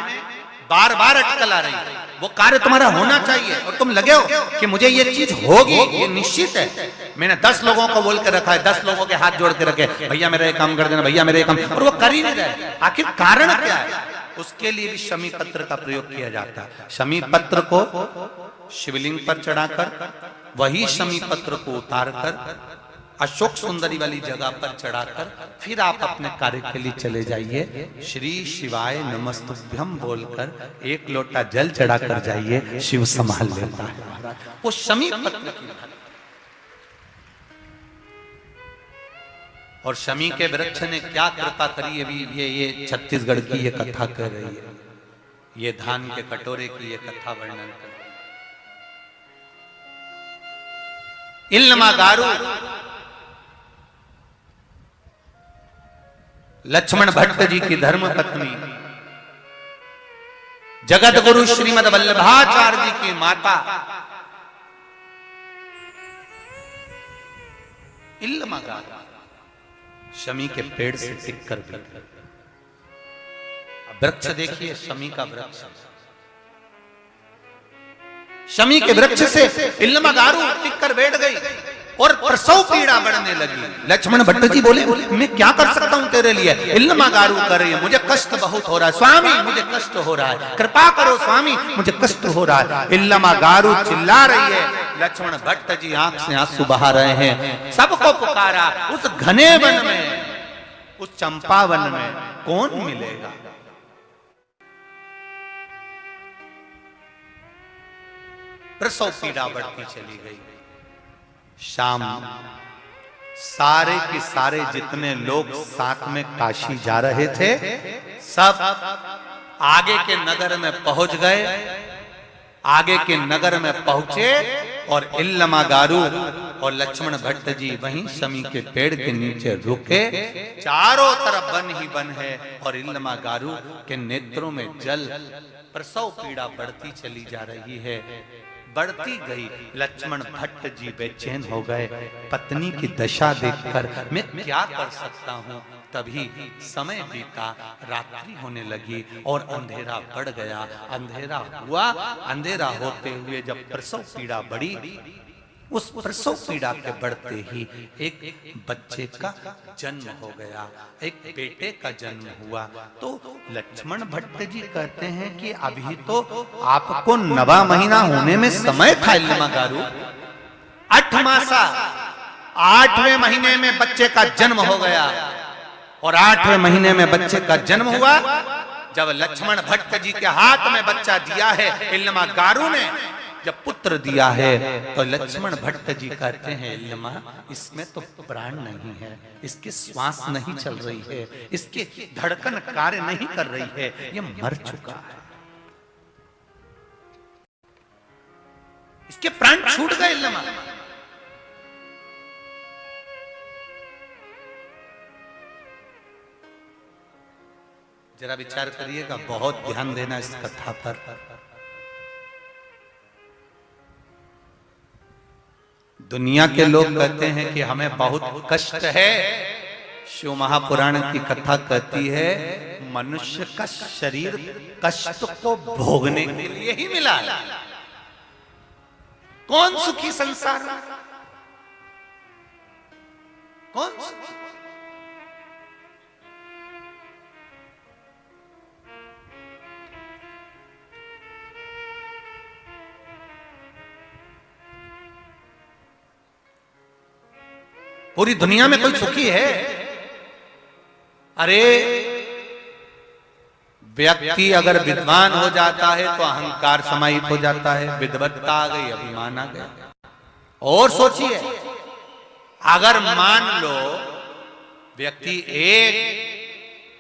बार बार अटकल आ रही है, वो कार्य तुम्हारा होना चाहिए और तुम लगे हो कि मुझे ये चीज होगी, ये निश्चित है। मैंने 10 लोगों को बोल के रखा है, 10 लोगों के हाथ जोड़ के रखे, भैया मेरा ये काम कर देना, भैया मेरा ये काम, और वो कर ही नहीं रहे। आखिर कारण क्या है? उसके लिए भी शमी पत्र का प्रयोग किया जाता है। शमी पत्र को शिवलिंग पर चढ़ाकर, वही शमी पत्र को उतारकर अशोक सुंदरी वाली जगह पर चढ़ाकर फिर आप अपने कार्य के लिए चले जाइए। श्री शिवाय नमस्तुभ्यम बोलकर 1 लोटा जल चढ़ाकर जाइए, शिव संभाल लेता है। वो शमी पत्र की, और शमी के वृक्ष ने क्या कृपा करी, अभी ये छत्तीसगढ़ की ये कथा कर रही है, ये धान के कटोरे की ये कथा वर्णन कर रही है। इल्लमागारू लक्ष्मण भट्ट जी की धर्म पत्नी, जगत गुरु श्रीमद वल्लभाचार्य जी की माता इल्लमागारू शमी के पेड़ से टिककर बैठ गई। वृक्ष देखिए, शमी का वृक्ष, शमी के वृक्ष से इल्लमागारू टिककर बैठ गई और प्रसव पीड़ा बढ़ने लगी। लक्ष्मण भट्ट जी बोले, मैं क्या कर सकता हूं तेरे लिए? इल्लमागारू कर रही है, मुझे कष्ट बहुत हो रहा है स्वामी, मुझे कष्ट हो रहा है, कृपा करो स्वामी, मुझे कष्ट हो रहा है। इल्लमागारू चिल्ला रही है, लक्ष्मण भट्ट जी आंख से आंसू बहा रहे हैं। सबको पुकारा, उस घने वन में, उस चंपा वन में कौन मिलेगा? प्रसव पीड़ा बढ़ती चली गई। शाम, सारे के सारे जितने लोग साथ में काशी जा रहे थे, सब आगे के नगर में पहुंच गए। आगे के नगर में पहुंचे और इल्लमागारू और लक्ष्मण भट्ट जी वहीं शमी के पेड़ के नीचे रुके। चारों तरफ वन ही वन है और इल्लमागारू के नेत्रों में जल। प्रसव पीड़ा बढ़ती चली जा रही है, बढ़ती गई। लक्ष्मण भट्ट जी बेचैन हो गए। पत्नी की दशा देखकर मैं क्या कर सकता हूँ? तभी समय बीता, रात्रि होने लगी और अंधेरा बढ़ गया। अंधेरा हुआ, अंधेरा होते हुए जब प्रसव पीड़ा बढ़ी, उस प्रसव पीड़ा के बढ़ते ही एक बच्चे का जन्म हो गया, एक बेटे का जन्म हुआ। तो लक्ष्मण भट्ट जी कहते हैं कि अभी तो आपको 9वां महीना होने में समय था इल्लमागारू। 8 मासा, 8वें महीने में बच्चे का जन्म हो गया और 8वें महीने में बच्चे का जन्म हुआ। जब लक्ष्मण भट्ट जी के हाथ में बच्चा दिया है इल्लमागारू ने, जब पुत्र दिया है तो लक्ष्मण भट्ट जी कहते हैं इल्मा इसमें तो प्राण नहीं है, इसकी श्वास नहीं चल रही है, इसकी धड़कन कार्य नहीं कर रही है, ये मर चुका है, इसके प्राण छूट गए इल्मा। जरा विचार करिएगा, बहुत ध्यान देना इस कथा पर। दुनिया के लोग कहते हैं कि हमें बहुत कष्ट है, शिव महापुराण की कथा कहती है मनुष्य का शरीर कष्ट को भोगने के लिए ही मिला है। कौन सुखी संसार में, कौन सुखी? पूरी दुनिया में कोई सुखी है? अरे व्यक्ति अगर विद्वान हो जाता है तो अहंकार समाहित हो जाता है, विद्वत्ता आ गई, अभिमान आ गया। और सोचिए, अगर मान लो व्यक्ति एक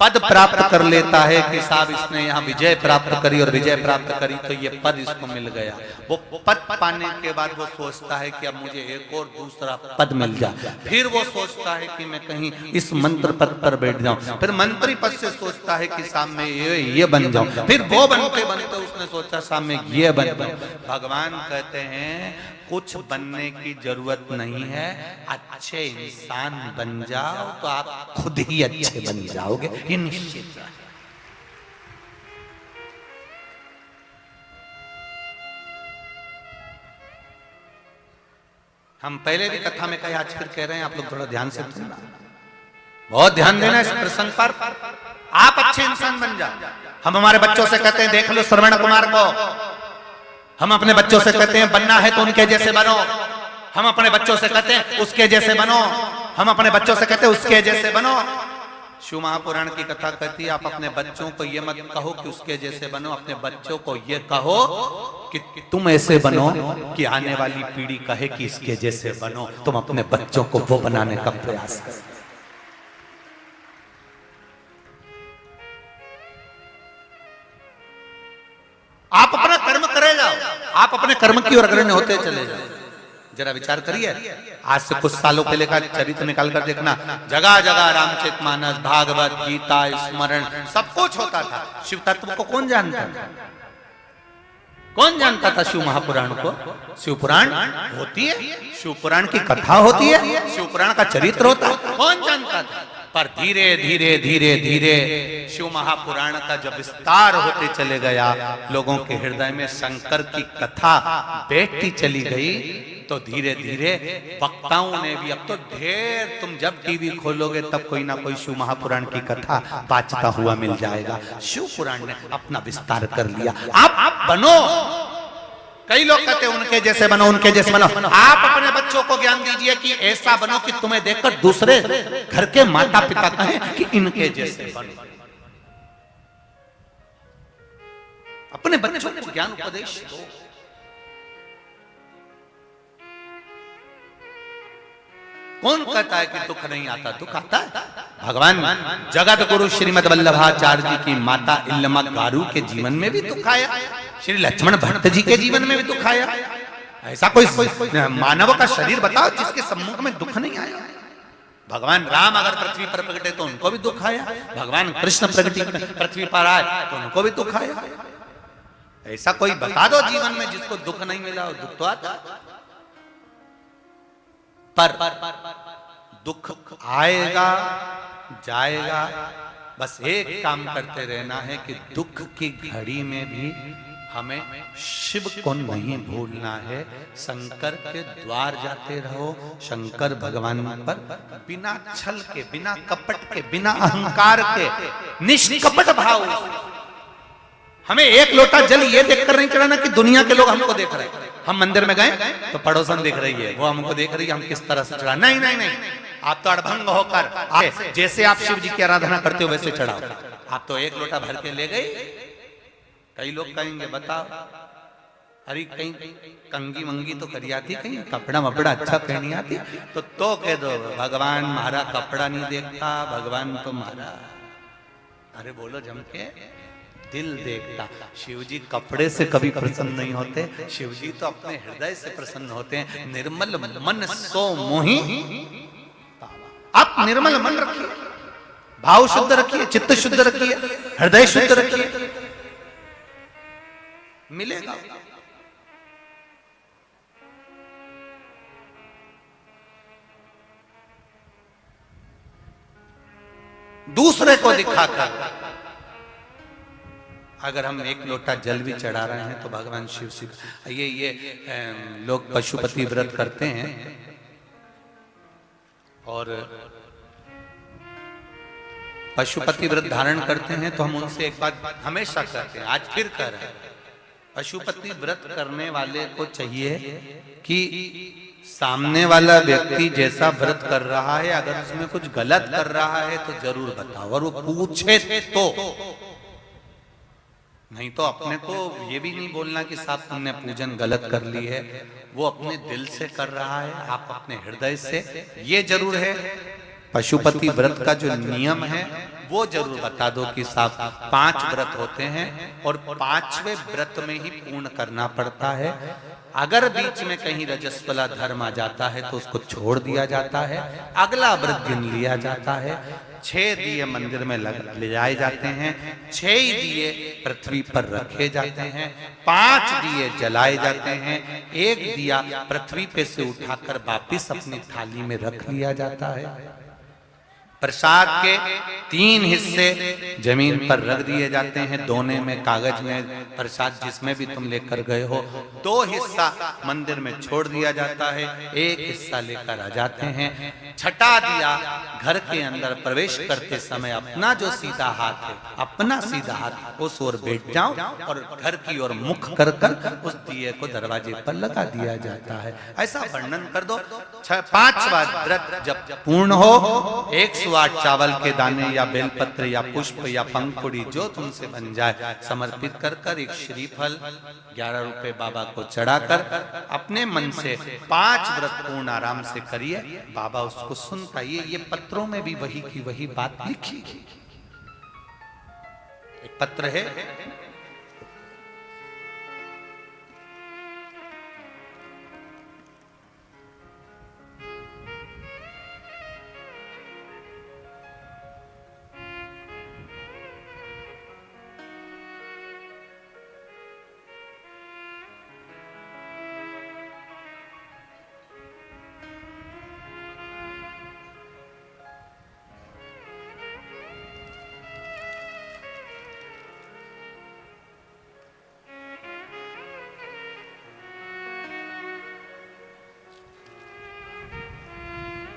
पद प्राप्त कर लेता है कि साहब इसने यहाँ विजय प्राप्त करी और विजय प्राप्त करी तो ये पद इसको मिल गया, वो पद पाने के बाद वो सोचता है कि अब मुझे एक और दूसरा पद मिल जाए, फिर वो सोचता है कि मैं कहीं इस मंत्र पद पर बैठ जाऊं, फिर मंत्री पद से सोचता है कि साहब मैं ये बन जाऊं, फिर वो बनते बनते उसने सोचा साहब मैं ये बन जाऊं। भगवान कहते हैं कुछ बनने की जरूरत नहीं है, अच्छे इंसान बन जाओ तो आप खुद ही अच्छे बन जाओगे, ये निश्चित है। हम पहले भी कथा में कहे, आज फिर कह रहे हैं, आप लोग थोड़ा ध्यान से सुनना, बहुत ध्यान देना इस प्रसंग पर। आप अच्छे इंसान बन जाओ। हम हमारे बच्चों से कहते हैं देख लो श्रवण कुमार को, हम अपने बच्चों से कहते हैं बनना है तो उनके जैसे बनो, हम अपने बच्चों से कहते हैं उसके जैसे बनो, हम अपने बच्चों से कहते हैं उसके जैसे बनो। शिव महापुराण की कथा कहती है आप अपने बच्चों को ये मत कहो कि उसके जैसे बनो, अपने बच्चों को ये कहो कि तुम ऐसे बनो कि आने वाली पीढ़ी कहे कि इसके जैसे बनो। तुम अपने बच्चों को वो बनाने का प्रयास करो। आप अपना कर्म करे जाओ, आप अपने कर्म की ओर अग्रणी होते चले जाओ। जरा विचार करिए, आज से कुछ सालों पहले का चरित्र निकाल कर देखना, जगह जगह रामचरितमानस, भागवत, गीता, स्मरण सब कुछ होता था। शिव तत्व को कौन जानता था? कौन जानता था शिव महापुराण को? शिव पुराण होती है, शिव पुराण की कथा होती है, शिव पुराण का चरित्र होता है, कौन जानता था? पर धीरे धीरे धीरे धीरे शिव महापुराण का जब विस्तार होते चले गया, लोगों के हृदय में शंकर की कथा बैठती चली गई, तो धीरे धीरे वक्ताओं ने भी, अब तो ढेर, तुम जब टीवी खोलोगे तब कोई ना कोई शिव महापुराण की कथा बाचता हुआ मिल जाएगा। शिव पुराण ने अपना विस्तार कर लिया। आप बनो, कई लोग कहते हैं उनके जैसे बनो, उनके जैसे बनो। आप अपने बच्चों को ज्ञान दीजिए कि ऐसा बनो कि तुम्हें देखकर दूसरे घर के माता पिता कहें कि इनके जैसे बनो। अपने बच्चों को ज्ञान उपदेश दो। कौन कहता है कि दुख नहीं आता? दुख आता है। भगवान जगत गुरु श्रीमद वल्लभाचार्य जी की माता इल्लमा गारू के जीवन में भी दुख आया, श्री लक्ष्मण भट्ट जी के जीवन में भी दुख आया। ऐसा कोई मानव का शरीर बताओ जिसके सम्मुख में दुख नहीं आया? भगवान राम अगर पृथ्वी पर प्रकटे तो उनको भी दुख आया, भगवान कृष्ण पृथ्वी पर आए तो उनको भी दुख आया। ऐसा कोई बता दो जीवन में जिसको दुख नहीं मिला हो। दुख तो आता, पर दुख आएगा जाएगा, बस एक काम करते रहना है कि दुख की घड़ी में भी हमें शिव को नहीं भूलना है। शंकर के द्वार जाते रहो, शंकर भगवान पर बिना छल के, बिना कपट के, बिना अहंकार के, निष्कपट भाव। हमें एक लोटा जल ये देखकर नहीं चढ़ाना कि दुनिया के लोग हमको देख रहे हैं। हम मंदिर में गए तो पड़ोसन देख रही है, वो हमको देख रही है, हम किस तरह से चढ़ा। नहीं नहीं नहीं, आप तो अड़भंग होकर जैसे आप शिव जी की आराधना करते हो वैसे चढ़ाओ। आप तो एक लोटा भर के ले गए। कई लोग कहेंगे बताओ अरे कहीं कंगी मंगी तो करी आती, कहीं कपड़ा वपड़ा अच्छा पहनी आती तो कह दो भगवान हमारा कपड़ा नहीं देखता, भगवान तो हमारा, अरे बोलो जम के, दिल देखता। शिव जी कपड़े से कभी प्रसन्न नहीं होते, शिव जी तो अपने हृदय से प्रसन्न होते हैं। निर्मल मन सो मोहि, आप निर्मल मन रखिए, भाव शुद्ध रखिए, चित्त शुद्ध रखिए, हृदय शुद्ध रखिए, मिलेगा। दूसरे को दिखाकर अगर हम एक लोटा जल भी चढ़ा रहे हैं तो भगवान शिव से ये लोग पशुपति व्रत करते हैं और पशुपति व्रत धारण करते हैं तो हम उनसे एक बात हमेशा कहते हैं, आज फिर कह रहे हैं, पशुपति व्रत करने वाले को चाहिए कि सामने वाला व्यक्ति जैसा व्रत कर रहा है अगर उसमें कुछ गलत कर रहा है तो जरूर बताओ, और वो पूछे तो, नहीं तो अपने को ये भी नहीं बोलना कि साहब तुमने पूजन गलत कर ली है। वो अपने दिल से कर रहा है, आप अपने हृदय से। ये जरूर है पशुपति व्रत का जो नियम है वो जरूर बता दो कि साहब 5 व्रत होते हैं और 5वें व्रत में ही पूर्ण करना पड़ता है। अगर बीच में कहीं रजस्वला धर्म आ जाता है तो उसको छोड़ दिया जाता है, अगला व्रत गिन लिया जाता है। 6 दिए मंदिर में ले जाए जाते हैं, 6 ही दिए पृथ्वी पर रखे जाते हैं, 5 दिए जलाए जाते हैं, 1 दिया पृथ्वी पे से उठाकर वापिस अपनी थाली में रख लिया जाता है। प्रसाद के 3 हिस्से जमीन पर रख दिए जाते हैं, दोने में कागज में प्रसाद जिसमें भी तुम लेकर गए हो, 2 हिस्सा मंदिर में छोड़ दिया जाता है, 1 हिस्सा लेकर आ जाते हैं। छठा दिया घर के अंदर प्रवेश करते समय अपना जो सीधा हाथ है, अपना सीधा हाथ उस ओर बैठ जाओ और घर की ओर मुख कर कर उस दिए को दरवाजे पर लगा दिया जाता है। ऐसा वर्णन कर दो। 5वां व्रत जब पूर्ण हो, 108 चावल के दाने या बेलपत्र या पुष्प या पंखुड़ी जो तुमसे बन जाए समर्पित कर कर एक श्रीफल 11 रुपए बाबा को चढ़ाकर अपने मन से 5 व्रत पूर्ण आराम से करिए। बाबा उसको सुनता। ये पत्रों में भी वही की वही बात लिखी। एक पत्र है,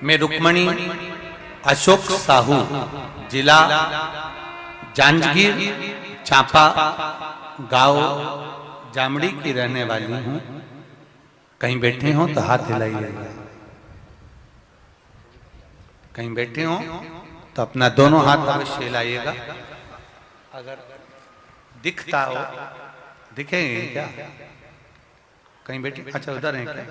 मैं रुक्मणी अशोक साहू, जिला जांजगीर चांपा गांव जामड़ी की रहने वाली हूँ। कहीं बैठे हो तो हाथ हिलाइए, कहीं बैठे हो तो अपना दोनों हाथ अवश्य हिलाइएगा। अगर दिखता हो, दिखेंगे क्या? कहीं बैठे, अच्छा उधर है क्या?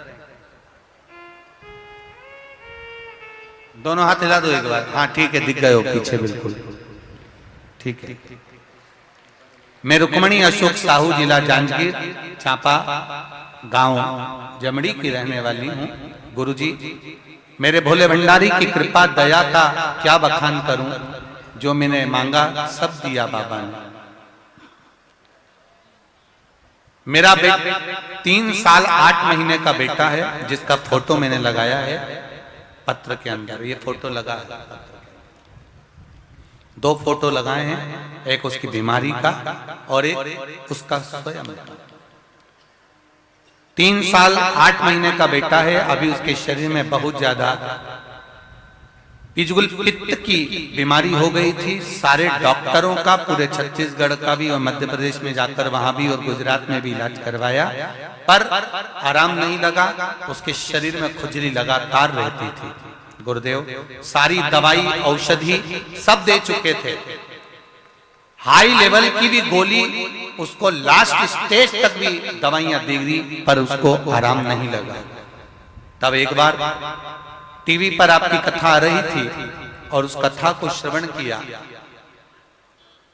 दोनों हाथ हिला दो एक बार। हाँ ठीक है, दिख गए हो पीछे, बिल्कुल ठीक है। मैं रुक्मणी अशोक साहू, जिला जांजगीर चांपा गांव जमड़ी की रहने वाली हूँ। गुरुजी, मेरे भोले भंडारी की कृपा दया का क्या बखान करूं, जो मैंने मांगा सब दिया बाबा ने। मेरा 3 साल 8 महीने का बेटा है, जिसका फोटो मैंने लगाया है पत्र के अंदर। ये फोटो लगा है, 2 फोटो लगाए हैं, एक उसकी बीमारी का और एक उसका स्वयं। 3 साल 8 महीने का बेटा है। अभी उसके शरीर में बहुत ज्यादा पित्त की बीमारी हो गई थी। सारे डॉक्टरों का, पूरे छत्तीसगढ़ का भी और मध्य प्रदेश में जाकर वहां भी और गुजरात में भी इलाज करवाया, पर आराम नहीं लगा। उसके शरीर में खुजली लगातार रहती थी। गुरुदेव सारी दवाई औषधि सब दे चुके थे, हाई लेवल की भी गोली उसको लास्ट स्टेज तक भी दवाइयां दी गई पर उसको आराम नहीं लगा। तब एक बार टीवी पर आपकी कथा आ रही थी और उस कथा को श्रवण किया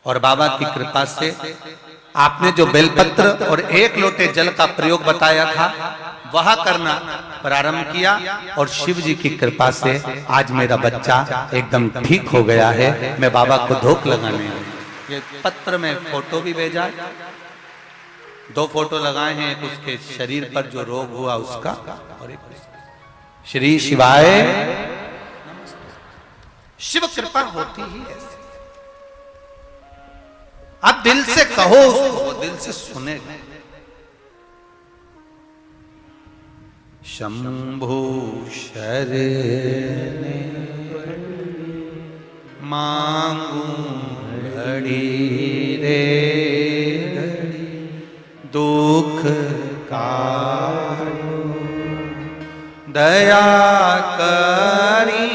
और बाबा की कृपा से आपने जो बेलपत्र और 1 लोटे जल का प्रयोग बताया था वह करना प्रारंभ किया और शिव जी की कृपा से आज मेरा बच्चा एकदम ठीक हो गया है। मैं बाबा को धोख लगाने आया। ये पत्र में फोटो भी भेजा, 2 फोटो लगाए हैं, एक उसके शरीर पर जो रोग हुआ उसका और एक श्री शिवाय। शिव कृपा होती ही ऐसे। आप दिल से कहो उसको, वो दिल से सुनेगा। शंभु शरण मांगू घड़ी रे घड़ी दुख काटो दया करी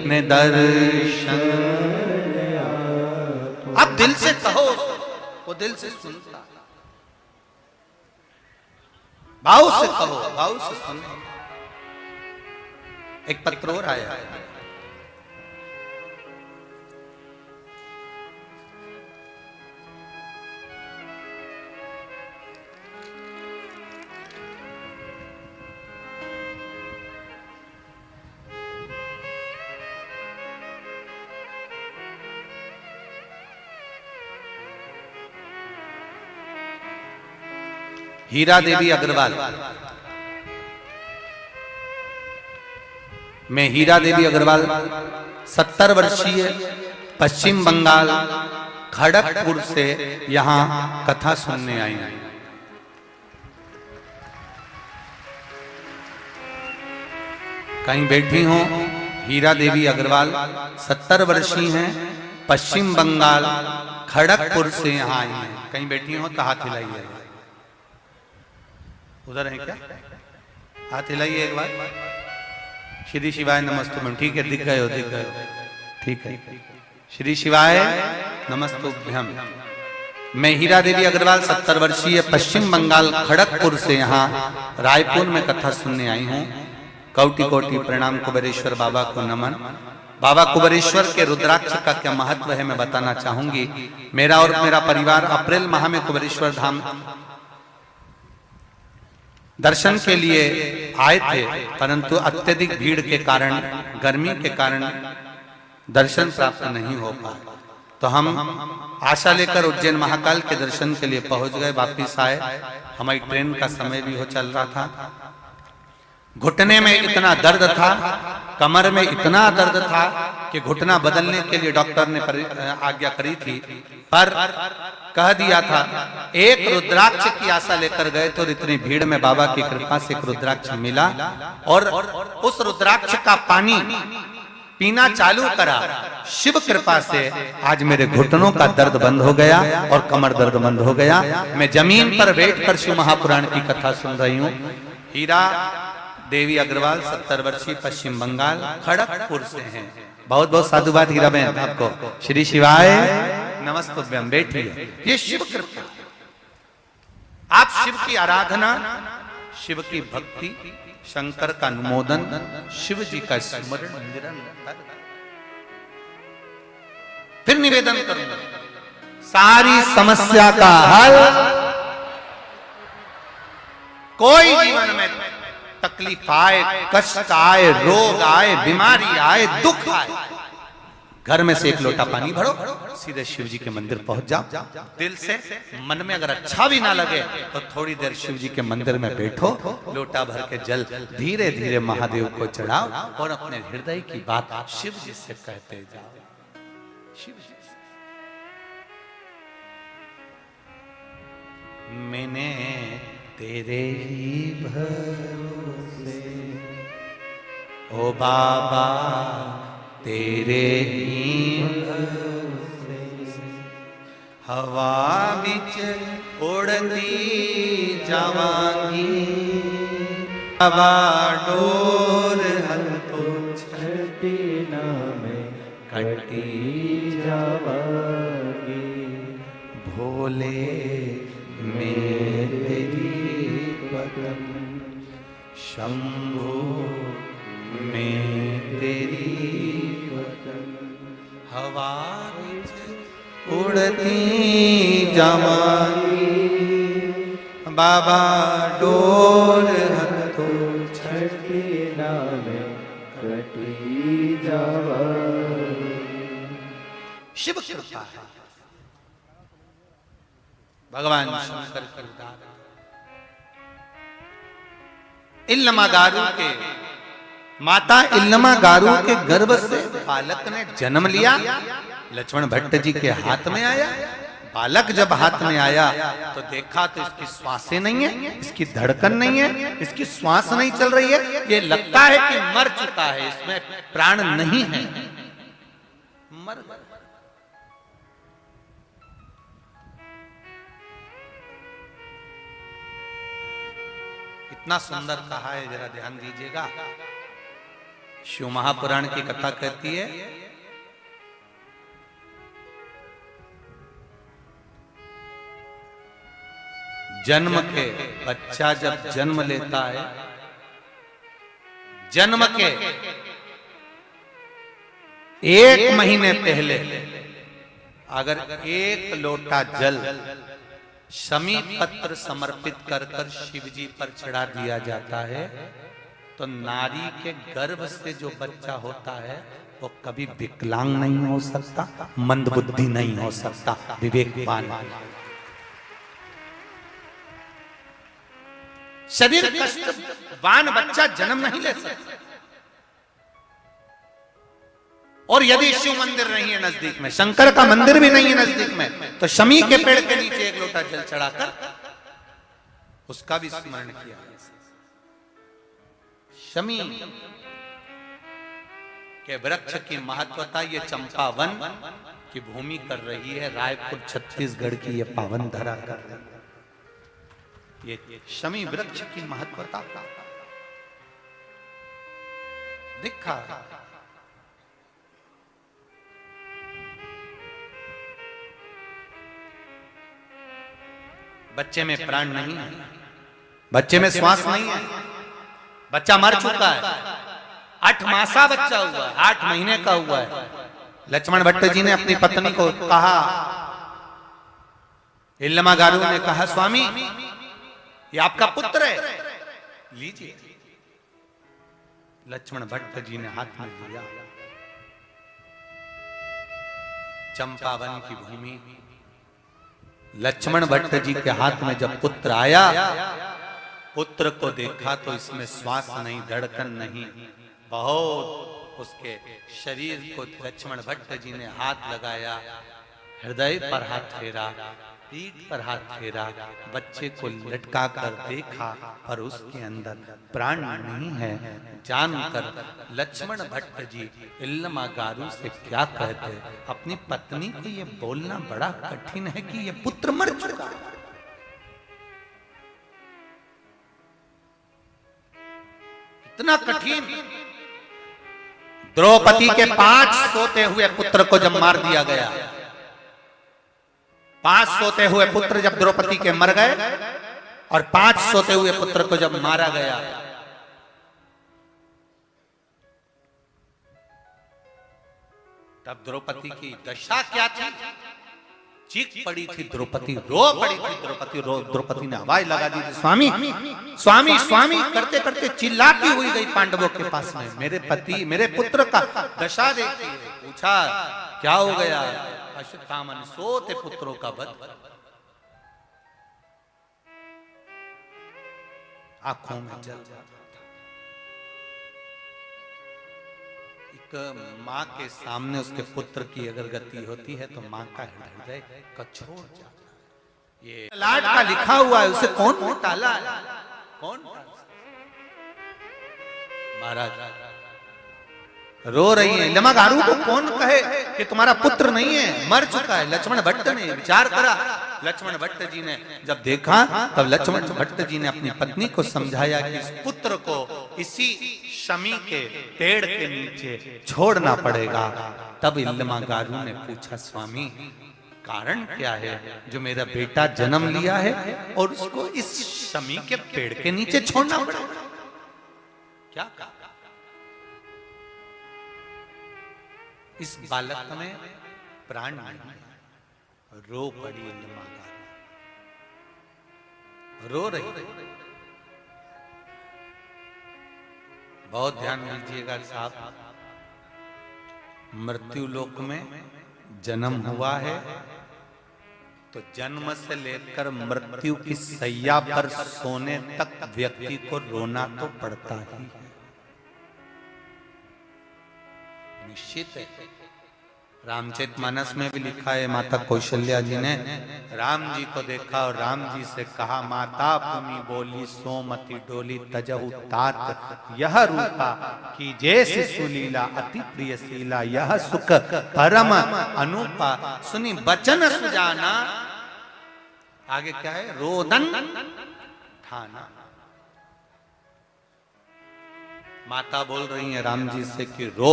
ने दर्शन। आप दिल से कहो, वो दिल से सुनता। भाव से कहो, भाव से सुनो। एक पत्र और आया है, हीरा देवी अग्रवाल। मैं हीरा देवी अग्रवाल 70 वर्षीय पश्चिम बंगाल खड़गपुर से यहां कथा सुनने आई हूं। कहीं बैठी हूं, हीरा देवी अग्रवाल 70 वर्षीय हैं, पश्चिम बंगाल खड़गपुर से यहां आई हैं। कहीं बैठी हो तो हाथ हिलाइए। उधर है क्या? हाथ हिलाइए एक बार। श्री शिवाय नमस्तुभ्यम। ठीक है, दिख गए हो, दिख गए हो, ठीक है। श्री शिवाय नमस्तुभ्यम। मैं हीरा देवी अग्रवाल 70 वर्षीय पश्चिम बंगाल खड़गपुर से यहाँ रायपुर में कथा सुनने आई हूँ। कोटि कोटि प्रणाम कुबेरेश्वर बाबा को नमन। बाबा कुबेरेश्वर के रुद्राक्ष का क्या महत्व है मैं बताना चाहूंगी। मेरा और मेरा परिवार अप्रैल माह में कुबेरेश्वर धाम दर्शन के लिए आए थे, परंतु अत्यधिक भीड़ के कारण, गर्मी के कारण दर्शन प्राप्त नहीं हो पाए। तो हम आशा लेकर उज्जैन महाकाल के दर्शन के लिए पहुंच गए, वापिस आए। हमारी ट्रेन का समय भी हो चल रहा था। घुटने में इतना दर्द था, कमर में इतना दर्द था कि घुटना बदलने के लिए डॉक्टर ने आज्ञा करी थी, पर कह दिया था एक रुद्राक्ष की आशा लेकर गए तो इतनी भीड़ में बाबा की कृपा से एक रुद्राक्ष मिला और उस रुद्राक्ष का पानी पीना चालू करा। शिव कृपा से आज मेरे घुटनों का दर्द बंद हो गया और कमर दर्द बंद हो गया। मैं जमीन पर बैठकर शिव महापुराण की कथा सुन रही हूँ। हीरा देवी अग्रवाल 70 वर्षीय पश्चिम बंगाल खड़गपुर से हैं। बहुत बहुत साधुवाद हीरा बहन आपको। श्री शिवाय नमस्तुभ्यम। बैठिए। ये शिव कृपा। आप शिव की आराधना, शिव की भक्ति, शंकर का अनुमोदन, शिव जी का स्मरण निरंतर। फिर निवेदन करूंगा, सारी समस्या का हल। कोई जीवन में तकलीफ आए, कष्ट आए, रोग आए, बीमारी आए, दुख आए, घर में से एक लोटा पानी भरो, सीधे शिव जी के मंदिर पहुंच जाओ। दिल से, मन में अगर अच्छा भी ना लगे तो थोड़ी देर शिव जी के मंदिर में बैठो, लोटा भर के जल धीरे धीरे महादेव को चढ़ाओ और अपने हृदय की बात शिव जी से कहते जाओ। शिव जी से मैंने तेरे ही भरोसे ओ बाबा, तेरे ही भरोसे हवा बिच उड़ती जावांगी, हवा डोर हल तो छठी ना में कटी जावांगी। भोले भोले मैं तेरी पतन, शंभो मैं तेरी पतन, हवा उड़ती जमानी, बाबा डोर हथो छठी नामे कटी जावा। शिव कृपा है, भगवान शंकर की उदार। इल्लमागारू के माता इल्लमागारू के गर्भ से बालक ने जन्म लिया, लक्ष्मण भट्ट जी के हाथ में आया। बालक जब हाथ में आया तो देखा तो इसकी श्वासें नहीं है, इसकी धड़कन नहीं है, इसकी श्वास नहीं चल रही है। ये लगता है कि मर चुका है, इसमें प्राण नहीं है, मर गया। इतना सुंदर कहा है, जरा ध्यान दीजिएगा। शिव महापुराण की कथा कहती है, जन्म के बच्चा जब जन्म लेता है, जन्म के 1 महीने पहले अगर 1 लोटा जल शमी पत्र समर्पित कर कर शिव जी पर चढ़ा दिया जाता है तो नारी के गर्भ से जो बच्चा होता है वो कभी विकलांग नहीं हो सकता, मंदबुद्धि नहीं हो सकता, विवेकवान। शरीर कष्टवान बच्चा जन्म नहीं ले सकता। और यदि शिव मंदिर नहीं है नजदीक में, शंकर का मंदिर भी नहीं है नजदीक में, तो शमी के पेड़ के नीचे 1 लोटा जल चढ़ाकर उसका भी स्मरण किया। शमी के वृक्ष की महत्वता ये चंपावन की भूमि कर रही है, रायपुर छत्तीसगढ़ की ये पावन धरा कर रही है। ये शमी वृक्ष की महत्वता दिखा। बच्चे में प्राण नहीं है, बच्चे में श्वास नहीं है, बच्चा मर चुका है। 8 मासा बच्चा हुआ है, 8 महीने का हुआ है। लक्ष्मण भट्ट जी ने अपनी पत्नी को कहा, इल्लमागारू ने कहा, स्वामी ये आपका पुत्र है, लीजिए। लक्ष्मण भट्ट जी ने हाथ में लिया। चंपावन की भूमि, लक्ष्मण भट्ट जी के हाथ में जब पुत्र आया, पुत्र को देखा तो इसमें श्वास नहीं, धड़कन नहीं, बहुत उसके शरीर को लक्ष्मण भट्ट जी ने हाथ लगाया, हृदय पर हाथ फेरा, पीठ पर हाथ फेरा, बच्चे को लटका कर देखा पर उसके अंदर प्राण नहीं है। जानकर लक्ष्मण भट्ट जी इल्लमागारू से क्या कहते, अपनी पत्नी को ये बोलना बड़ा कठिन है कि ये पुत्र मर चुका है। इतना कठिन। द्रौपदी के 5 सोते हुए पुत्र को जब मार दिया गया, 5 सोते हुए पुत्र जब द्रौपदी के मर गए और 5 सोते हुए पुत्र को जब मारा गया, तब द्रौपदी की दशा क्या थी? चीख पड़ी थी द्रौपदी, रो पड़ी थी द्रौपदी, द्रौपदी ने आवाज लगा दी थी, स्वामी स्वामी स्वामी करते करते चिल्लाती हुई गई पांडवों के पास में, मेरे पति मेरे पुत्र का दशा देखी। पूछा क्या हो गया? अश्वत्थामा सोते पुत्रों का वध। आंखों में जल जाता था। एक माँ के सामने उसके पुत्र की अगर गति होती है तो माँ का हृदय कछोड़ जाता है। ये लाड का लिखा हुआ है, उसे कौन टाला? कौन? महाराज रो रही है। इल्लमागारू को कौन कहे कि तुम्हारा पुत्र नहीं है, मर चुका है? लक्ष्मण भट्ट ने विचार करा। लक्ष्मण भट्ट जी ने जब देखा तब लक्ष्मण भट्ट जी ने अपनी पत्नी को समझाया कि इस पुत्र को इसी शमी के पेड़ के नीचे छोड़ना पड़ेगा। तब इल्लमागारू ने पूछा, स्वामी कारण क्या है जो मेरा बेटा जन्म लिया है और उसको इस शमी के पेड़ के नीचे छोड़ना पड़ा? क्या कहा? इस बालक में प्राण नहीं, रो पड़ी मां, रो रही। बहुत ध्यान दीजिएगा साहब, मृत्यु लोक में जन्म हुआ है तो जन्म से लेकर मृत्यु की सैया पर सोने तक व्यक्ति को रोना तो पड़ता ही है, निश्चित है। रामचरितमानस में भी लिखा है, माता कौशल्या जी ने राम जी को देखा और राम जी से कहा, माता भूमि बोली सोमति डोली तजहु तात, यह रूपा की जैसी सुलीला अति प्रिय शीला, यह सुख परम अनुपा, सुनी बचन सुजाना। आगे क्या है? रोदन ठाना। माता बोल रही है राम जी से कि रो।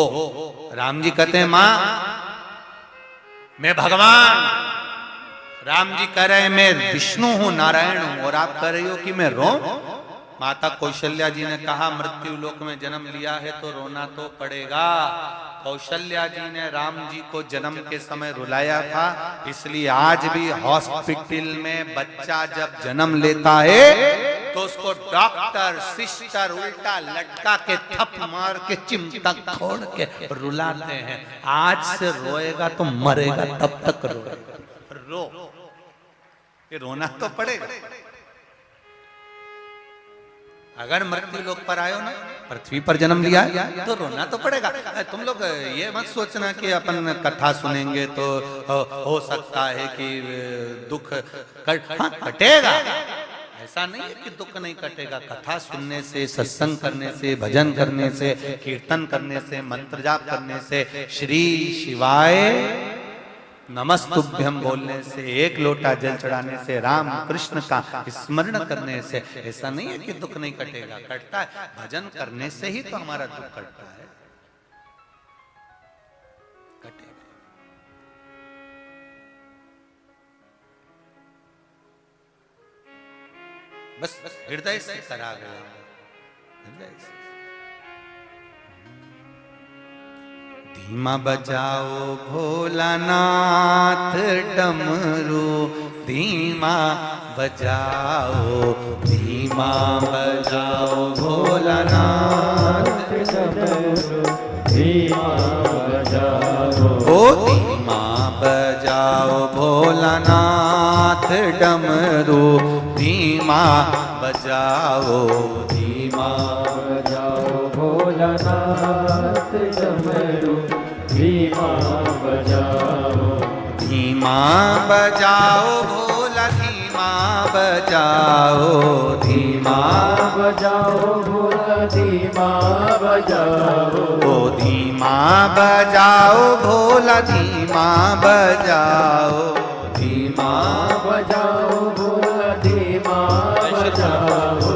राम जी कहते हैं, मां मैं भगवान। राम जी कह रहे हैं मैं विष्णु हूं, नारायण हूं, और आप कह रही हो कि मैं रो। माता कौशल्या जी ने कहा, मृत्यु लोक में जन्म लिया है तो रोना तो पड़ेगा। कौशल्या जी ने राम जी को जन्म के समय रुलाया था, इसलिए आज भी हॉस्पिटल में बच्चा जब जन्म लेता है तो उसको डॉक्टर सिस्टर उल्टा लटका के थप मार के चिमटा खोड़ के रुलाते हैं। आज से रोएगा तो मरेगा, तब तक रोएगा। रो, ये रोना तो पड़ेगा। अगर मृत्यु लोक पर आयो ना, पृथ्वी पर जन्म लिया तो रोना तो पड़ेगा। तुम लोग ये मत सोचना कि अपन कथा सुनेंगे तो हो सकता है कि दुख कटेगा। ऐसा नहीं है कि दुख नहीं कटेगा। कथा सुनने से, सत्संग करने से, भजन करने से, कीर्तन करने से, मंत्र जाप करने से, श्री शिवाय नमस्तुभ्यम बोलने से, एक लोटा जल चढ़ाने से, राम कृष्ण का स्मरण करने से, ऐसा नहीं है कि दुख नहीं कटेगा। कटता है। भजन करने से ही तो हमारा दुख कटता है। कटेगा। बस हृदय से करा गया, हृदय से। धीमा बजाओ भोलानाथ डमरू, धीमा बजाओ, धीमा बजाओ भोलानाथ डमरू, धीमा बजाओ, ओ धीमा बजाओ भोलानाथ डमरू, धीमा बजाओ, धीमा बजाओ भोलानाथ डमरू, धीमा बजाओ, धीमा बजाओ भोला, धीमा बजाओ, धीमा बजाओ भोला, धीमा बजाओ, ओ धीमा बजाओ भोला, धीमा बजाओ, धीमा बजाओ भोला, धीमा बजाओ,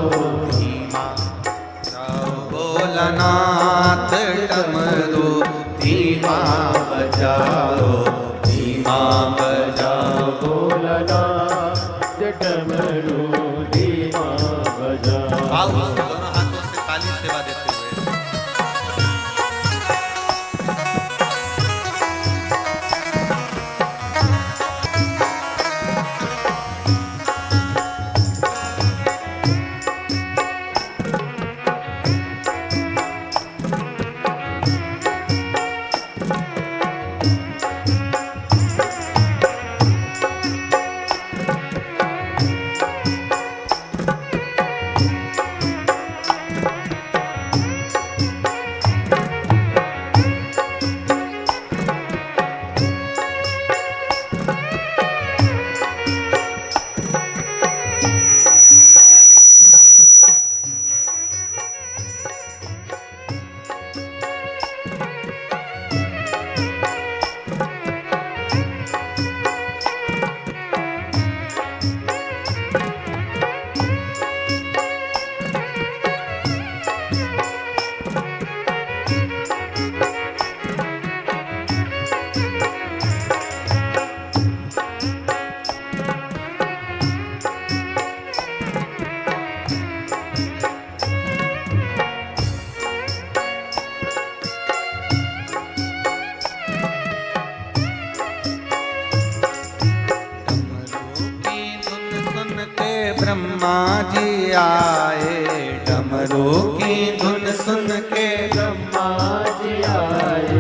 धीमा बजाओ भोलानाथ डमरू, धीमा बजाओ, धीमा बजाओ भोलानाथ डमरू, धीमा बजाओ। आओ दोनों हाथों से ताली सेवा देते हुए ब्रह्मा जी आए, डमरू की धुन सुन के ब्रह्मा जी आए,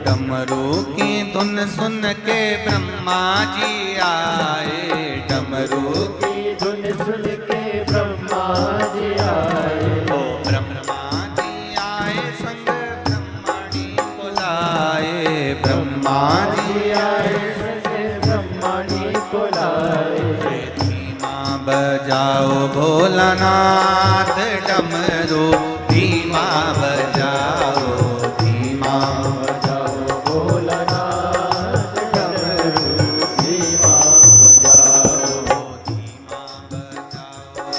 डमरू की धुन सुन के ब्रह्मा जी आए, डमरू की धुन सुन के ब्रह्मा जी आए, ओ ब्रह्मा जी आए संग ब्रह्मणी बुलाए, ब्रह्मा जी आए सजे ब्रह्मणी को लाए, धीमा बजाओ भोलानाथ डमरू, धीमा बजाओ, धीमा बजाओ भोलानाथ डमरू, धीमा बजाओ,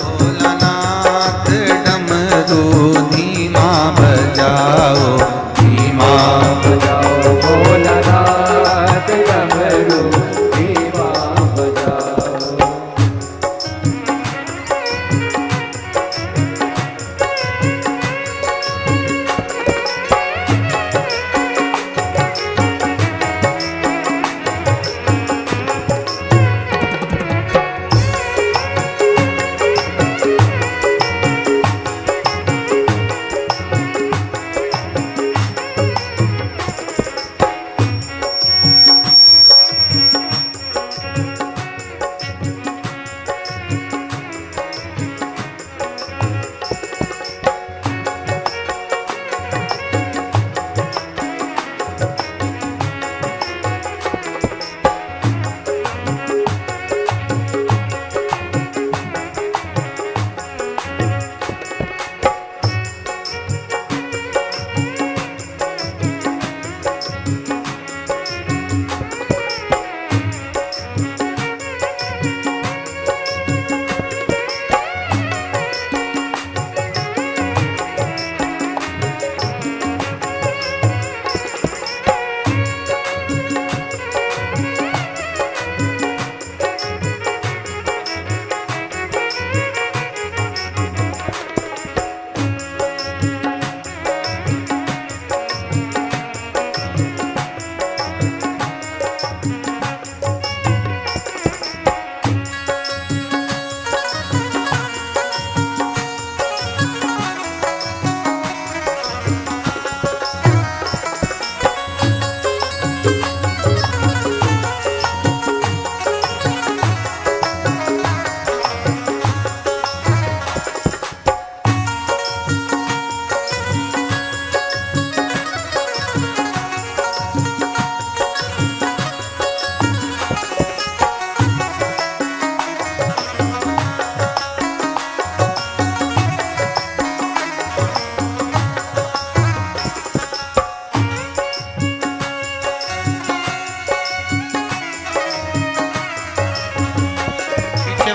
भोलानाथ डमरू, धीमा बजाओ, धीमा बजाओ भोलानाथ डमरू, धीमा बजाओ।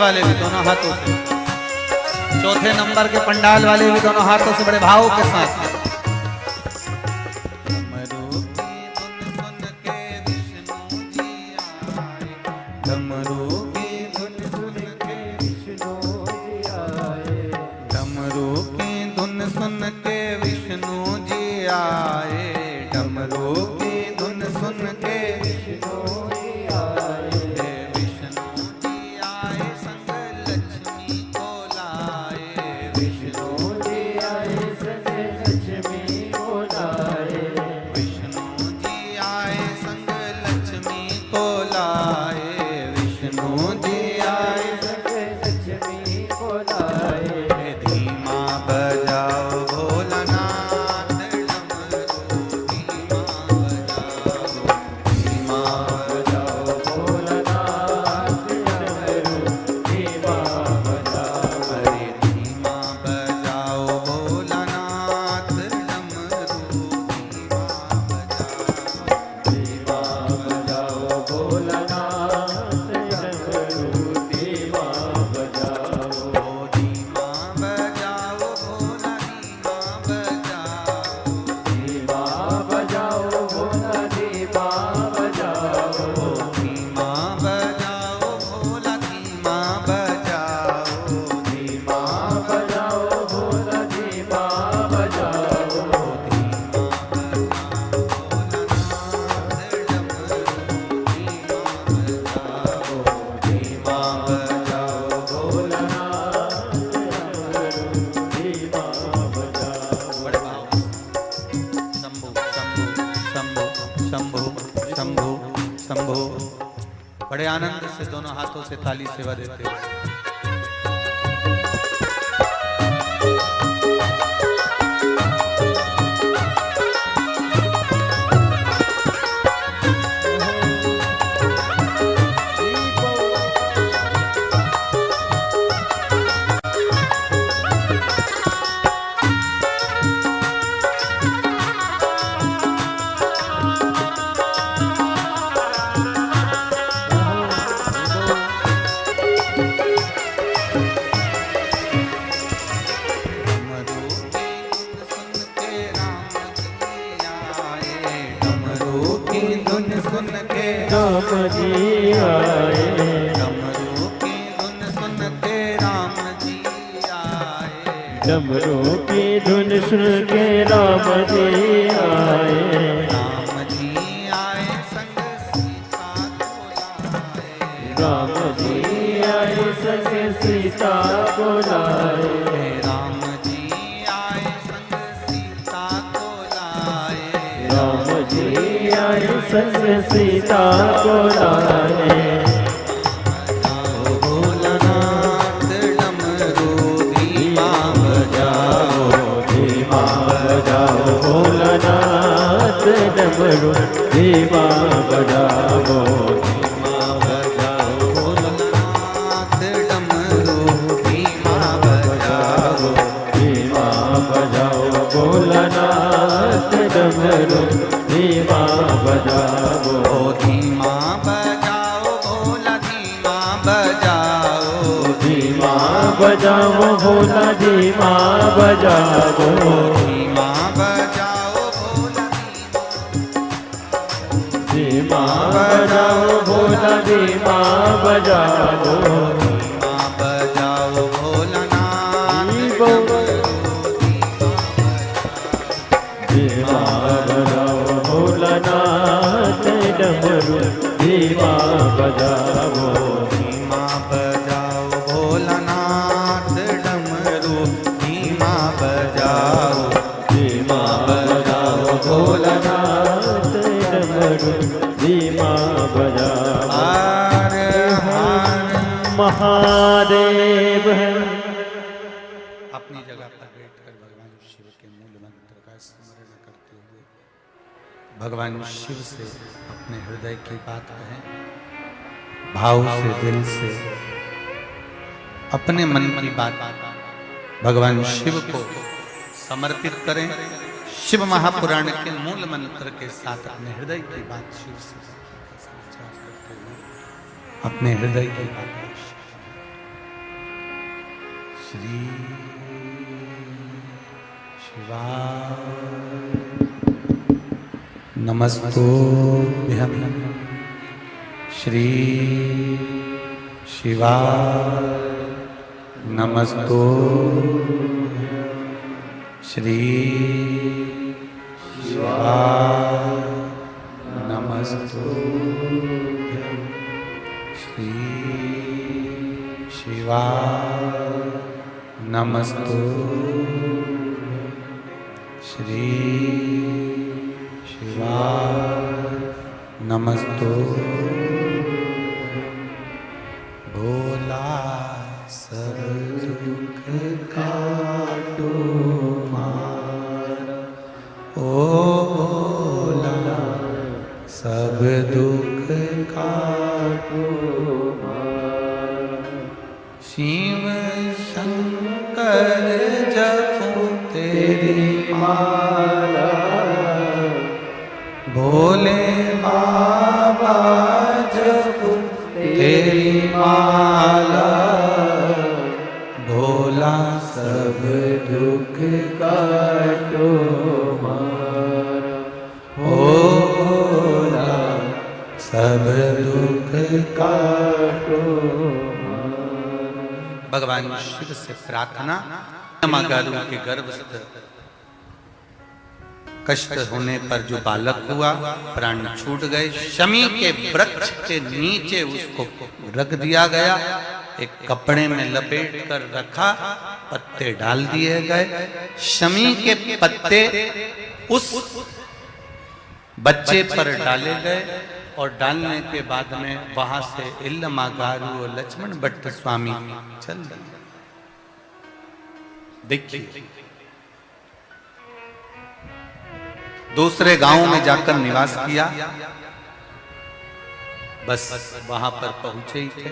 वाले भी दोनों हाथों से, चौथे नंबर के पंडाल वाले भी दोनों हाथों से बड़े भाव के साथ। डमरू की धुन सुन के विष्णु जी आए, डमरू की धुन सुन के विष्णु जी आए, डमरू की धुन सुन के विष्णु जी आए, विष्णु जी आए संग लक्ष्मी को लाए, विष्णु जी आए सजे लक्ष्मी को लाए, विष्णु जी आए संग लक्ष्मी को लाए, विष्णु हाथों से ताली सेवा देते हैं। राम जी आए, डमरू की धुन सुन के राम जी आए। डमरू की धुन सुन के राम जी आए। राम जी आए संग सीता को लाए। राम जी आए संग सीता को लाए। राम जी आए संग सीता को लाए। राम जी आए संग सीता को लाए। बजाओ भोलानाथ डमरू धीमा बजाओ। धीमा बजाओ भोलानाथ डमरू धीमा बजाओ। धीमा बजाओ भोलानाथ डमरू धीमा बजाओ। धीमा बजाओ भोलानाथ डमरू धीमा बजाओ। ओ धीमा बजाओ भोला धीमा बजाओ। धीमा बजाओ भोला धीमा बजाओ। धीमा बजाओ भोला धीमा बजाओ भोला धीमा बजाओ। धीमा बजाओ भोलानाथ धीमा बजाओ भोलानाथ डमरू धीमा बजाओ। धीमा बजाओ भोलानाथ डमरू धीमा बजाओ। धीमा बजाओ भोलानाथ डमरू धीमा बजाओ। हर हर महादेव है। अपनी जगह पर बैठकर भगवान शिव के मूल मंत्र का स्मरण करते हुए भगवान शिव से अपने हृदय की बात कहें। भाव से दिल से अपने मन की बात भगवान शिव को समर्पित करें। शिव महापुराण के मूल मंत्र के साथ अपने हृदय की बात शिव से संचार करते हुए अपने हृदय की बात श्री शिवाय नमस्तुभ्यं। श्री शिवाय नमस्तुभ्यं। श्री शिवाय नमस्तुभ्यं। श्री शिवाय नमस्तुभ्यं। श्री शिवाय नमस्तुभ्यं। भोला सब दुख काटो मारा। ओ भोला सब दुख काटो मारा। शिव शंकर जपो तेरी माला। भोले बाबा जपो तेरी माला। भोला सब दुख काटो मारा। ओ भोला सब दुख काटो भगवान शिव से प्रार्थना। गारू के गर्भस्थ कष्ट होने पर जो बालक हुआ प्राण छूट गए। शमी के वृक्ष के नीचे उसको रख दिया गया। एक कपड़े में लपेट कर रखा, पत्ते डाल दिए गए। शमी के पत्ते उस बच्चे पर डाले गए। और डालने के बाद में वहां से इल्लमागारू और लक्ष्मण भट्ट स्वामी चल दिए। देखिए दूसरे गांव में जाकर निवास किया, बस वहां पर पहुंचे ही थे।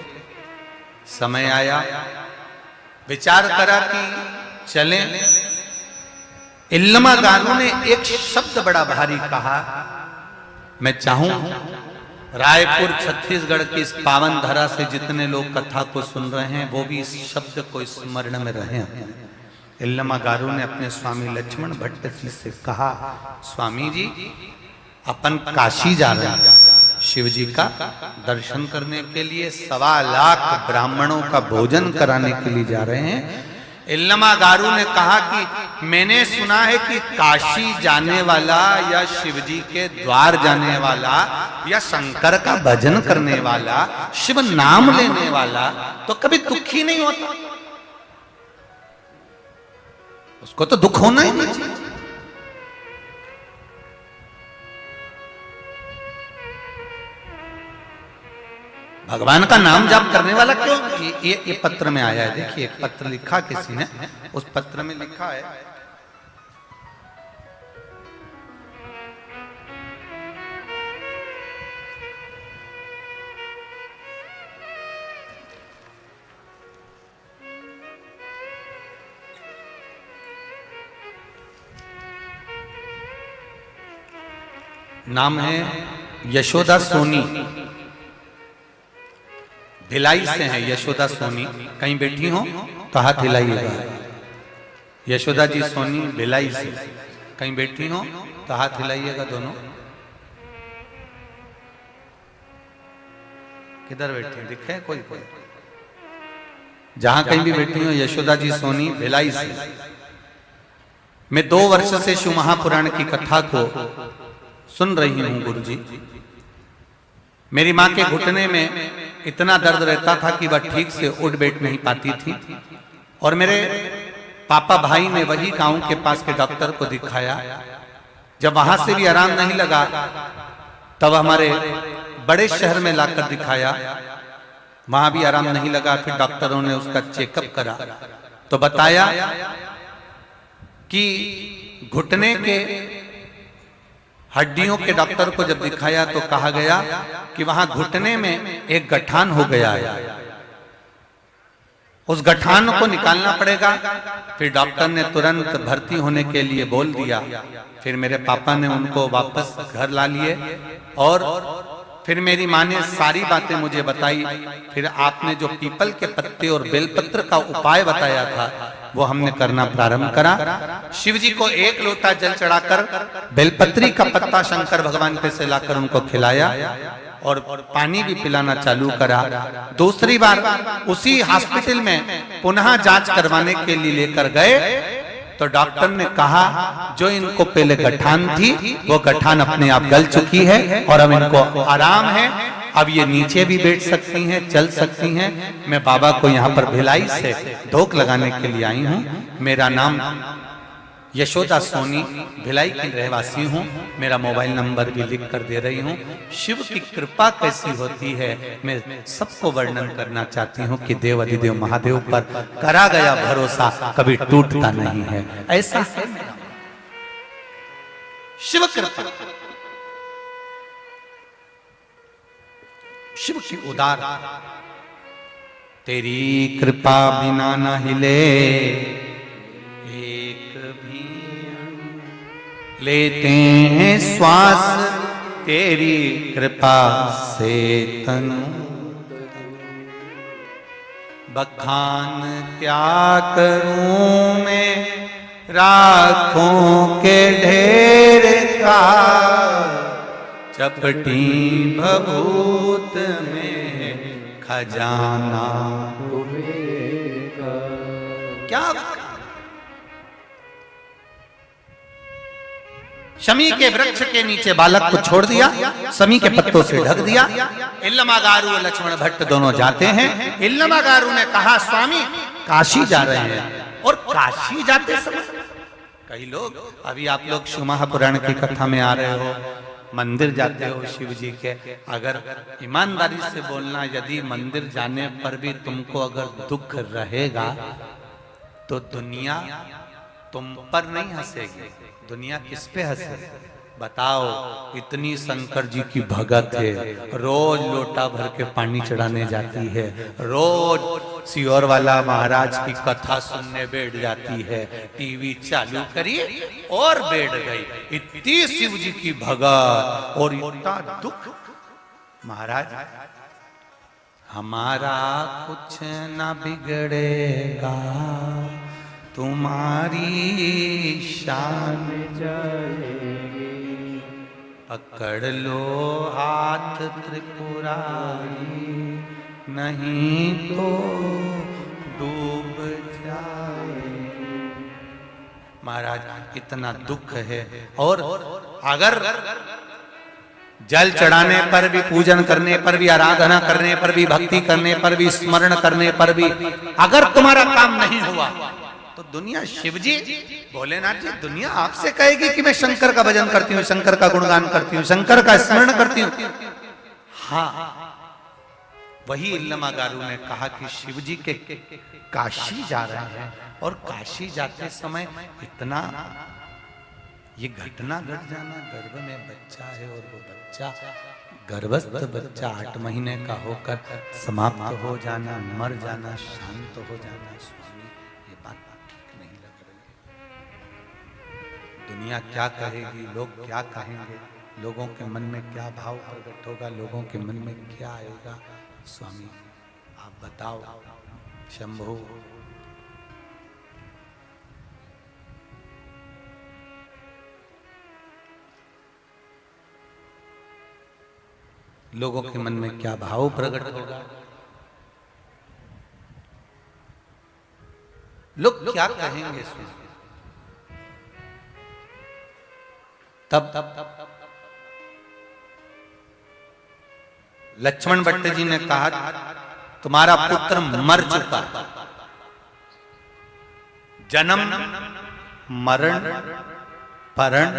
समय आया, विचार करा कि चलें। इल्लमागारू ने एक शब्द बड़ा भारी कहा, मैं चाहूं रायपुर छत्तीसगढ़ की इस पावन धरा से जितने लोग कथा को सुन रहे हैं वो भी इस शब्द को स्मरण में रहे। इल्लमागारू ने अपने स्वामी लक्ष्मण भट्ट जी से कहा, स्वामी जी अपन काशी जा रहे हैं, शिव जी का दर्शन करने के लिए, 1.25 लाख ब्राह्मणों का भोजन कराने के लिए जा रहे हैं। इल्लमागारू ने कहा कि मैंने सुना है कि काशी जाने वाला या शिव जी के द्वार जाने वाला या शंकर का भजन करने वाला, शिव नाम लेने वाला तो कभी दुखी नहीं होता, उसको तो दुख होना ही नहीं चाहिए। भगवान का नाम जाप करने वाला क्यों? ये पत्र में आया है। देखिए एक पत्र लिखा किसी ने, उस पत्र में लिखा है, नाम है यशोदा सोनी, भिलाई से है यशोदा सोनी। कहीं बैठी हो तो हाथ हिलाइएगा। यशोदा जी सोनी भिलाई से, कहीं बैठी हो तो हाथ हिलाइएगा दोनों। किधर बैठी हैं? दिखे कोई? कोई जहां कहीं भी बैठी हो, यशोदा जी सोनी भिलाई से। मैं 2 वर्ष से शिव महापुराण की कथा को सुन रही हूं गुरु जी। मेरी मां के घुटने में इतना दर्द रहता था कि वह ठीक से उठ बैठ नहीं पाती थी, और मेरे पापा भाई ने वही गांव के पास के डॉक्टर को दिखाया। जब वहां से भी आराम नहीं लगा तब हमारे बड़े शहर में लाकर दिखाया, वहां भी आराम नहीं लगा। फिर डॉक्टरों ने उसका चेकअप करा तो बताया कि घुटने के हड्डियों के डॉक्टर को जब दिखाया तो कहा गया कि वहां घुटने में एक गठान हो गया है, उस गठान को निकालना पड़ेगा। फिर डॉक्टर ने तुरंत भर्ती होने के लिए बोल दिया। फिर मेरे पापा ने उनको वापस घर ला लिए, और फिर मेरी माँ ने सारी बातें मुझे बताई। फिर आपने जो पीपल के पत्ते और बेलपत्र का उपाय बताया था वो हमने करना प्रारंभ करा। शिव जी को 1 लोटा जल चढ़ाकर बेलपत्री का पत्ता शंकर भगवान पे से लाकर उनको खिलाया और पानी भी पिलाना चालू करा। दूसरी बार उसी हॉस्पिटल में पुनः जांच करवाने के लिए लेकर गए तो डॉक्टर ने कहा जो इनको पहले गठान थी वो गठान अपने आप गल चुकी है और अब इनको आराम है, अब ये नीचे भी बैठ सकती हैं, चल सकती हैं। मैं बाबा को यहाँ पर भिलाई से धोख लगाने के लिए आई हूँ। मेरा नाम यशोदा सोनी, भिलाई की रहवासी हूँ। मेरा मोबाइल नंबर भी लिख कर दे रही हूँ। शिव की कृपा कैसी होती है मैं सबको वर्णन करना चाहती हूँ कि देव अधिदेव महादेव पर करा गया भरोसा कभी टूटता नहीं है। ऐसा है मेरा शिव कृपा, शिव की उदार। तेरी कृपा बिना न हिले एक भी, लेते हैं श्वास तेरी कृपा से तनु। बखान क्या करूं मैं राखों के ढेर का, चपटी भभूत में खजाना क्या। शमी के वृक्ष के नीचे बालक को छोड़ दिया, शमी के पत्तों से ढक दिया। इल्लमागारू और लक्ष्मण भट्ट दोनों जाते हैं। इल्लमागारू ने कहा स्वामी काशी जा रहे हैं, और काशी जाते समय कई लोग, अभी आप लोग शिव महापुराण की कथा में आ रहे हो, मंदिर जाते हो शिव जी के, अगर ईमानदारी से बोलना, यदि मंदिर जाने पर भी तुमको अगर दुख रहेगा तो दुनिया तुम पर नहीं हंसेगी, दुनिया किस पे हंसेगी? बताओ, इतनी शंकर जी की भगत है, रोज लोटा भर के पानी चढ़ाने जाती है, रोज सियोर वाला महाराज की कथा सुनने बैठ जाती है, टीवी चालू करी और बैठ गई, इतनी शिव जी की भगत और इतना दुख। महाराज, हमारा कुछ ना बिगड़ेगा, तुम्हारी शान जाएगी, पकड़ लो हाथ त्रिपुरारी, नहीं तो डूब जाएगी। महाराज, इतना दुख है, और अगर जल चढ़ाने पर भी, पूजन करने पर भी, आराधना करने पर भी, भक्ति करने पर भी, स्मरण करने पर भी अगर तुम्हारा काम नहीं हुआ तो दुनिया, शिव जी, भोलेनाथ जी, दुनिया आपसे कहेगी कि मैं शंकर का भजन करती हूँ, शंकर का गुणगान करती हूँ, शंकर का स्मरण करती हूँ। हाँ, वही इल्लमागारू ने कहा कि शिव जी के काशी जा रहे हैं, और काशी जाते समय इतना ये घटना घट जाना, गर्भ में बच्चा है और वो बच्चा, गर्भस्थ बच्चा 8 महीने का होकर समाप्त हो जाना, मर जाना, शांत हो जाना। स्वामी, ये बात ठीक नहीं लग रही। दुनिया क्या कहेगी, लोग क्या कहेंगे, लोगों के मन में क्या भाव प्रकट होगा, लोगों के मन में क्या आएगा? स्वामी, आप बताओ। शंभु, लोगों के मन में क्या भाव प्रकट होगा, लोग क्या कहेंगे? तब लक्ष्मण भट्ट जी ने कहा, तुम्हारा पुत्र मर चुका, जन्म मरण परण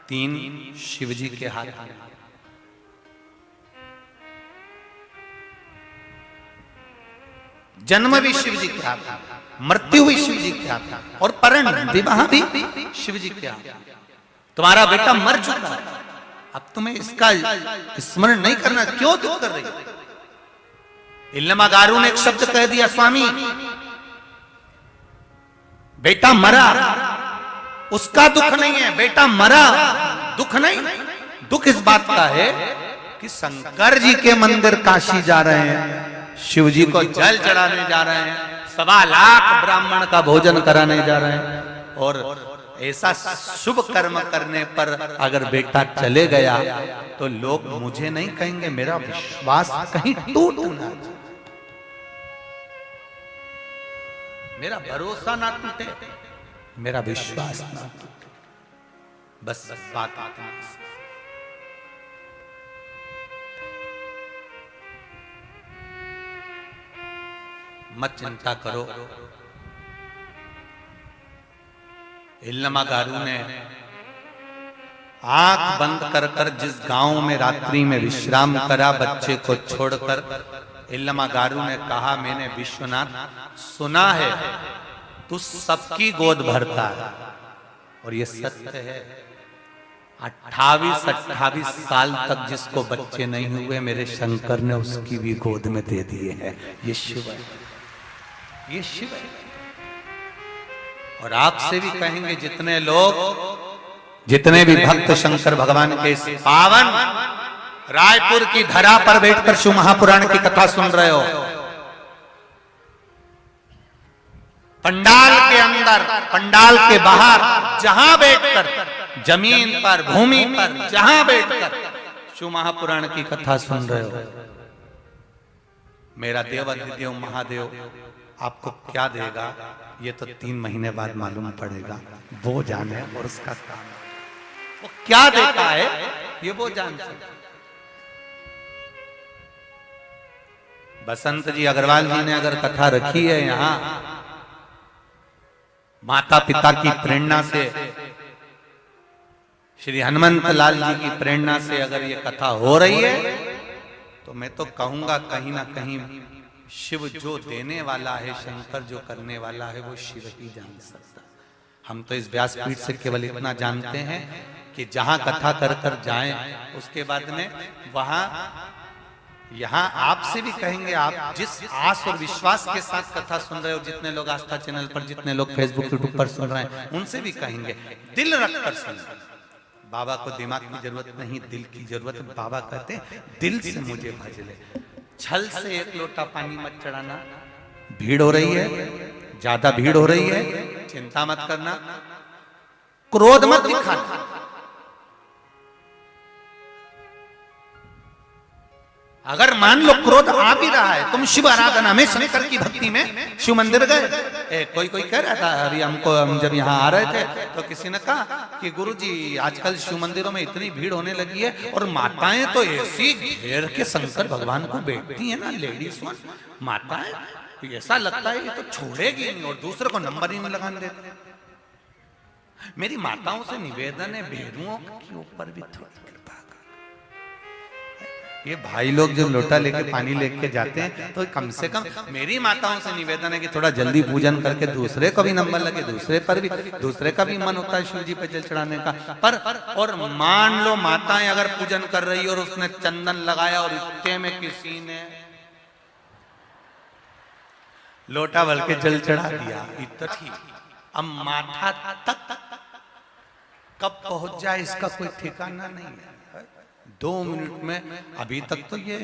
3 शिव जी के हाथ में। जन्म भी शिव जी के हाथ में, मृत्यु भी शिव जी के हाथ में, और परण, विवाह भी शिव जी के हाथ में। तुम्हारा बेटा मर चुका है, अब तुम्हें इसका स्मरण नहीं करना, क्यों दुख कर रही? इल्लमागारू ने एक शब्द कह दिया, स्वामी, बेटा मरा, उसका दुख नहीं है, बेटा मरा दुख नहीं, दुख इस बात का है कि शंकर जी के मंदिर काशी जा रहे हैं, शिव जी को जल चढ़ाने जा रहे हैं, 1.25 लाख ब्राह्मण का भोजन कराने जा रहे हैं, और ऐसा शुभ कर्म करने पर अगर बेटा चले गया तो लोग मुझे नहीं कहेंगे, मेरा विश्वास कहीं टूट ना जाए, मेरा भरोसा ना टूटे, मेरा विश्वास ना टूटे, बस बात आती है। मत चिंता करो। इल्लमागारू ने आंख बंद कर कर जिस गांव में रात्रि में विश्राम करा, बच्चे को छोड़कर, इल्लमागारू ने कहा, मैंने विश्वनाथ सुना है तू सबकी गोद भरता है, और ये सत्य है। 28 साल तक जिसको बच्चे नहीं हुए, मेरे शंकर ने उसकी भी गोद में दे दिए हैं। ये शिव है, ये शिव है। और आपसे भी कहेंगे, जितने लोग, जितने भी भक्त शंकर भगवान के इस पावन रायपुर की धरा पर बैठकर शिव महापुराण की कथा सुन रहे हो, पंडाल के अंदर, पंडाल के बाहर, जहां बैठकर, जमीन पर, भूमि पर, जहां बैठकर शिव महापुराण की कथा सुन रहे हो, मेरा देवाधिदेव महादेव आपको क्या देगा, ये तो 3 महीने बाद मालूम पड़ेगा। वो जाने, और उसका काम, वो क्या देता है ये वो जान सकते। बसंत जी अग्रवाल जी ने अगर कथा रखी है यहाँ, माता पिता की प्रेरणा से श्री हनुमंत लाल जी की प्रेरणा से अगर ये कथा हो रही है तो मैं तो कहूंगा कहीं ना कहीं शिव जो देने वाला है, शंकर जो करने वाला है, वो शिव ही जान सकता। हम तो इस व्यासपीठ से केवल इतना जानते हैं कि जहां कथा कर कर जाएं, उसके बाद में वहां यहां आपसे भी कहेंगे, आप जिस आस और विश्वास के साथ कथा सुन रहे हो, जितने लोग आस्था चैनल पर, जितने लोग फेसबुक यूट्यूब पर सुन रहे हैं, उनसे भी कहेंगे दिल रखकर सुन। बाबा को दिमाग की जरूरत नहीं, दिल की जरूरत है। बाबा कहते हैं दिल से मुझे भज ले। छल से एक लोटा पानी मत चढ़ाना। भीड़ हो रही है, ज्यादा भीड़ हो रही है, चिंता मत करना, क्रोध मत दिखाना। अगर मान लो क्रोध आ भी रहा है, तुम शिव आराधना में, शंकर की भक्ति में शिव मंदिर गए। कोई कह रहा था अभी हमको, हम जब यहाँ आ रहे थे तो किसी ने कहा कि गुरुजी आजकल शिव मंदिरों में इतनी भीड़ होने लगी है और माताएं तो ऐसी घेर के शंकर भगवान को बैठती है ना, लेडीज माताएं, ऐसा लगता है ये तो छोड़ेगी नहीं और दूसरे को नंबर ही नहीं लगाने देते। मेरी माताओं से निवेदन है, भेरुओं के ऊपर भी थोड़ी कृपा कर। ये भाई लोग जो लोटा लेके पानी लेके जाते हैं तो कम से कम मेरी माताओं से निवेदन है कि थोड़ा जल्दी पूजन करके दूसरे को भी नंबर लगे, दूसरे का भी मन होता है शिव जी पे जल चढ़ाने का। पर और मान लो माताएं अगर पूजन कर रही और उसने चंदन लगाया और इतने में किसी ने लोटा भर के जल चढ़ा दिया, इतना ठीक। अब माथा तक कब पहुंच जाए इसका कोई ठिकाना नहीं है। 2 मिनट में, अभी तक तो ये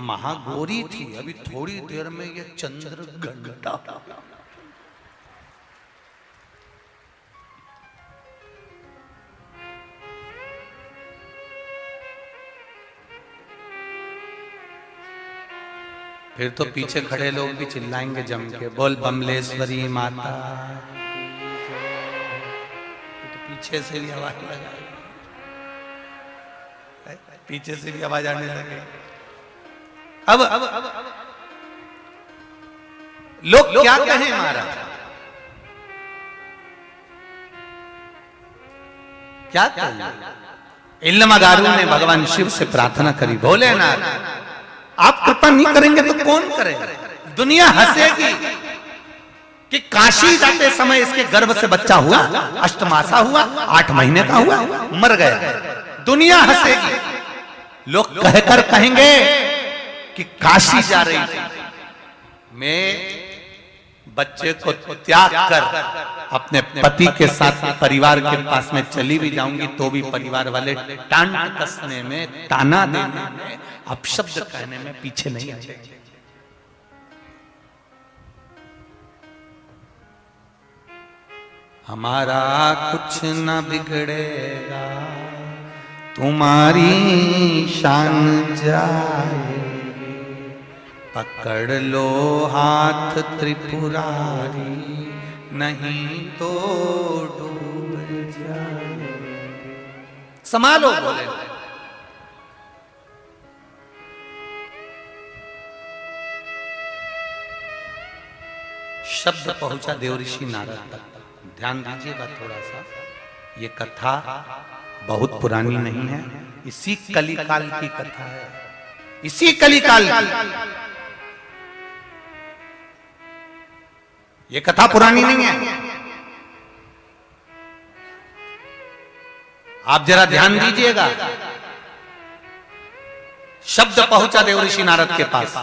महागौरी थी, अभी थोड़ी देर में ये चंद्र घंटा। फिर तो पीछे खड़े लोग भी चिल्लाएंगे जम के, बोल बमलेश्वरी माता। तो पीछे से भी आवाज लगाई, पीछे से भी आवाज आने लगे। अब लोग क्या कहें महाराज, क्या कहें। इल्लमगारू ने भगवान शिव से प्रार्थना करी, भोलेनाथ आप कृपा नहीं करेंगे तो कौन करेगा। दुनिया हंसेगी कि काशी जाते समय इसके गर्भ से बच्चा हुआ, अष्टमासा हुआ, 8 महीने का हुआ, मर गया। दुनिया हंसेगी, लोग कहकर कहेंगे कि काशी जा रही थी, मैं बच्चे को त्याग कर अपने पति के साथ परिवार के पास में चली भी जाऊंगी तो भी परिवार वाले टांट कसने में, ताना देने में, अपशब्द कहने में पीछे नहीं हटेंगे। हमारा कुछ न बिगड़ेगा, तुम्हारी शान जाएगी, पकड़ लो हाथ त्रिपुरारी, नहीं तो डूब जाएगी। संभालो बोले। शब्द पहुंचा देवऋषि नारद तक। ध्यान दीजिएगा थोड़ा सा, ये कथा बहुत पुरानी नहीं है, इसी कलिकाल की कथा है, इसी कलिकाल की। ये कथा पुरानी नहीं है। आप जरा ध्यान दीजिएगा। शब्द पहुंचा देवऋषि नारद के पास।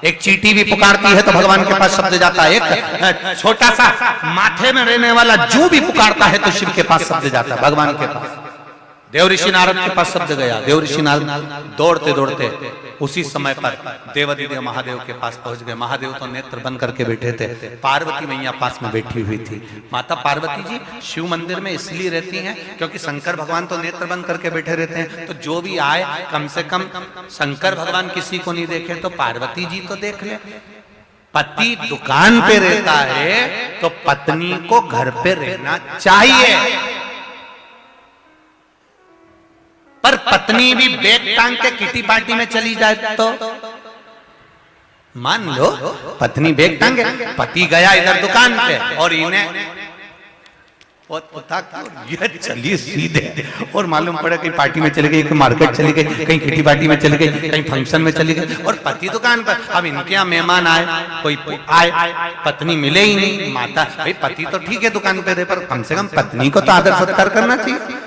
एक चींटी भी पुकारती है तो भगवान के पास शब्द जाता है। एक छोटा सा माथे में रहने वाला जू भी पुकारता है तो शिव के पास शब्द जाता है, भगवान के पास। देवऋषि नारद के पास शब्द गया। देवऋषि नारद दौड़ते दौड़ते उसी समय पर देवाधिदेव महादेव के पास पहुंच गए। महादेव तो नेत्र बंद करके बैठे थे, पार्वती मैया पास में बैठी हुई थी। माता पार्वती जी शिव मंदिर में इसलिए रहती हैं क्योंकि शंकर भगवान तो नेत्र बंद करके बैठे रहते हैं, तो जो भी आए कम से कम शंकर भगवान किसी को नहीं देखे तो पार्वती जी तो देख ले। पति दुकान पे रहता है तो पत्नी को घर पे रहना चाहिए, पर पत्नी भी बैग टांग के किटी पार्टी में चली जाए तो मान लो पत्नी बैग टांगे, पति गया इधर दुकान पे और इन्हें और पता ये चलिए सीधे, और मालूम पड़ा कहीं पार्टी में चले गए, कहीं मार्केट चले गए, कहीं किटी पार्टी में चले गए, कहीं फंक्शन में चले गए, और पति दुकान पर। अब इनके यहाँ मेहमान आए, कोई आए, पत्नी मिले ही नहीं। माता भाई पति तो ठीक है दुकान पे रहे, पर कम से कम पत्नी को तो आदर सत्कार करना चाहिए।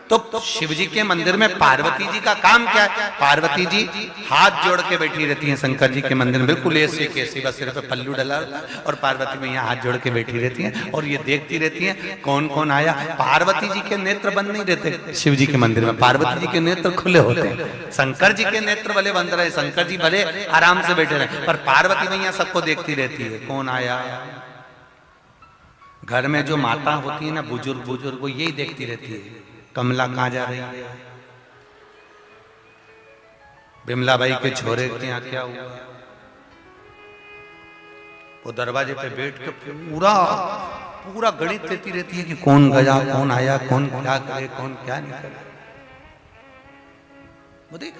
तो शिव जी के मंदिर में पार्वती जी का काम क्या है? पार्वती जी हाथ जोड़ के बैठी रहती हैं शंकर जी के मंदिर में, बिल्कुल ऐसे कैसे, बस सिर पे पल्लू डला और पार्वती मैया हाथ जोड़ के बैठी रहती हैं और ये देखती रहती हैं कौन कौन आया। पार्वती जी के नेत्र बंद नहीं रहते शिव जी के मंदिर में, पार्वती जी के नेत्र खुले होते हैं। शंकर जी के नेत्र भले बंद रहे, शंकर जी भले आराम से बैठे रहे, पर पार्वती मैया सबको देखती रहती है कौन आया। घर में जो माता होती है ना, बुजुर्ग बुजुर्ग, वो यही देखती रहती है कमला कहाँ जा रही है, बिमला बाई के छोरे के यहाँ क्या हुआ। वो दरवाजे पे बैठ के पूरा पूरा गणित देती रहती है कि कौन गया, कौन आया, कौन क्या करे, कौन क्या नहीं करे। वो देख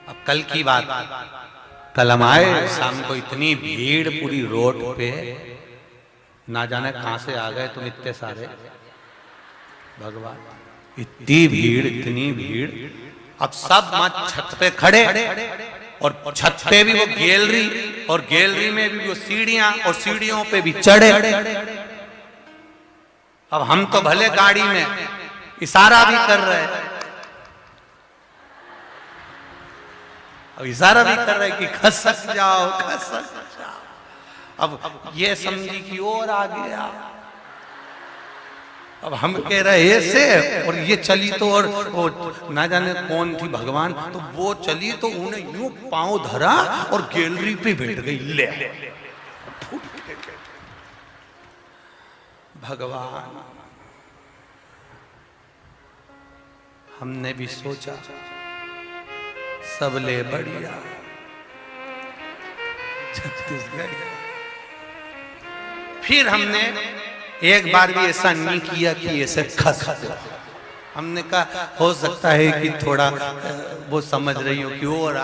अब कल की बात, कल हम आए शाम को, इतनी भीड़ पूरी रोड पे, ना जाने कहां से आ गए तुम इतने सारे भगवान, इतनी भीड़ इतनी भीड़। अब सब मां छत पे खड़े, और छत पे भी वो गैलरी, और गैलरी में भी वो सीढ़ियां, और सीढ़ियों पे भी चढ़े। अब हम तो भले गाड़ी में इशारा भी कर रहे हैं, अब इशारा भी कर रहे हैं कि खसक जाओ, खसक जाओ। अब ये समझी कि और आ गया। अब हम कह रहे ऐसे, और ये चली तो, और ना जाने कौन थी भगवान, तो वो चली तो उन्हें यूं पांव धरा और गैलरी पे बैठ गई। ले भगवान, हमने भी सोचा सबले बढ़िया छत्तीसगढ़। फिर हमने एक बार भी ऐसा नहीं किया कि ऐसे खस दो। हमने कहा हो सकता है कि थोड़ा वो समझ रही हो कि और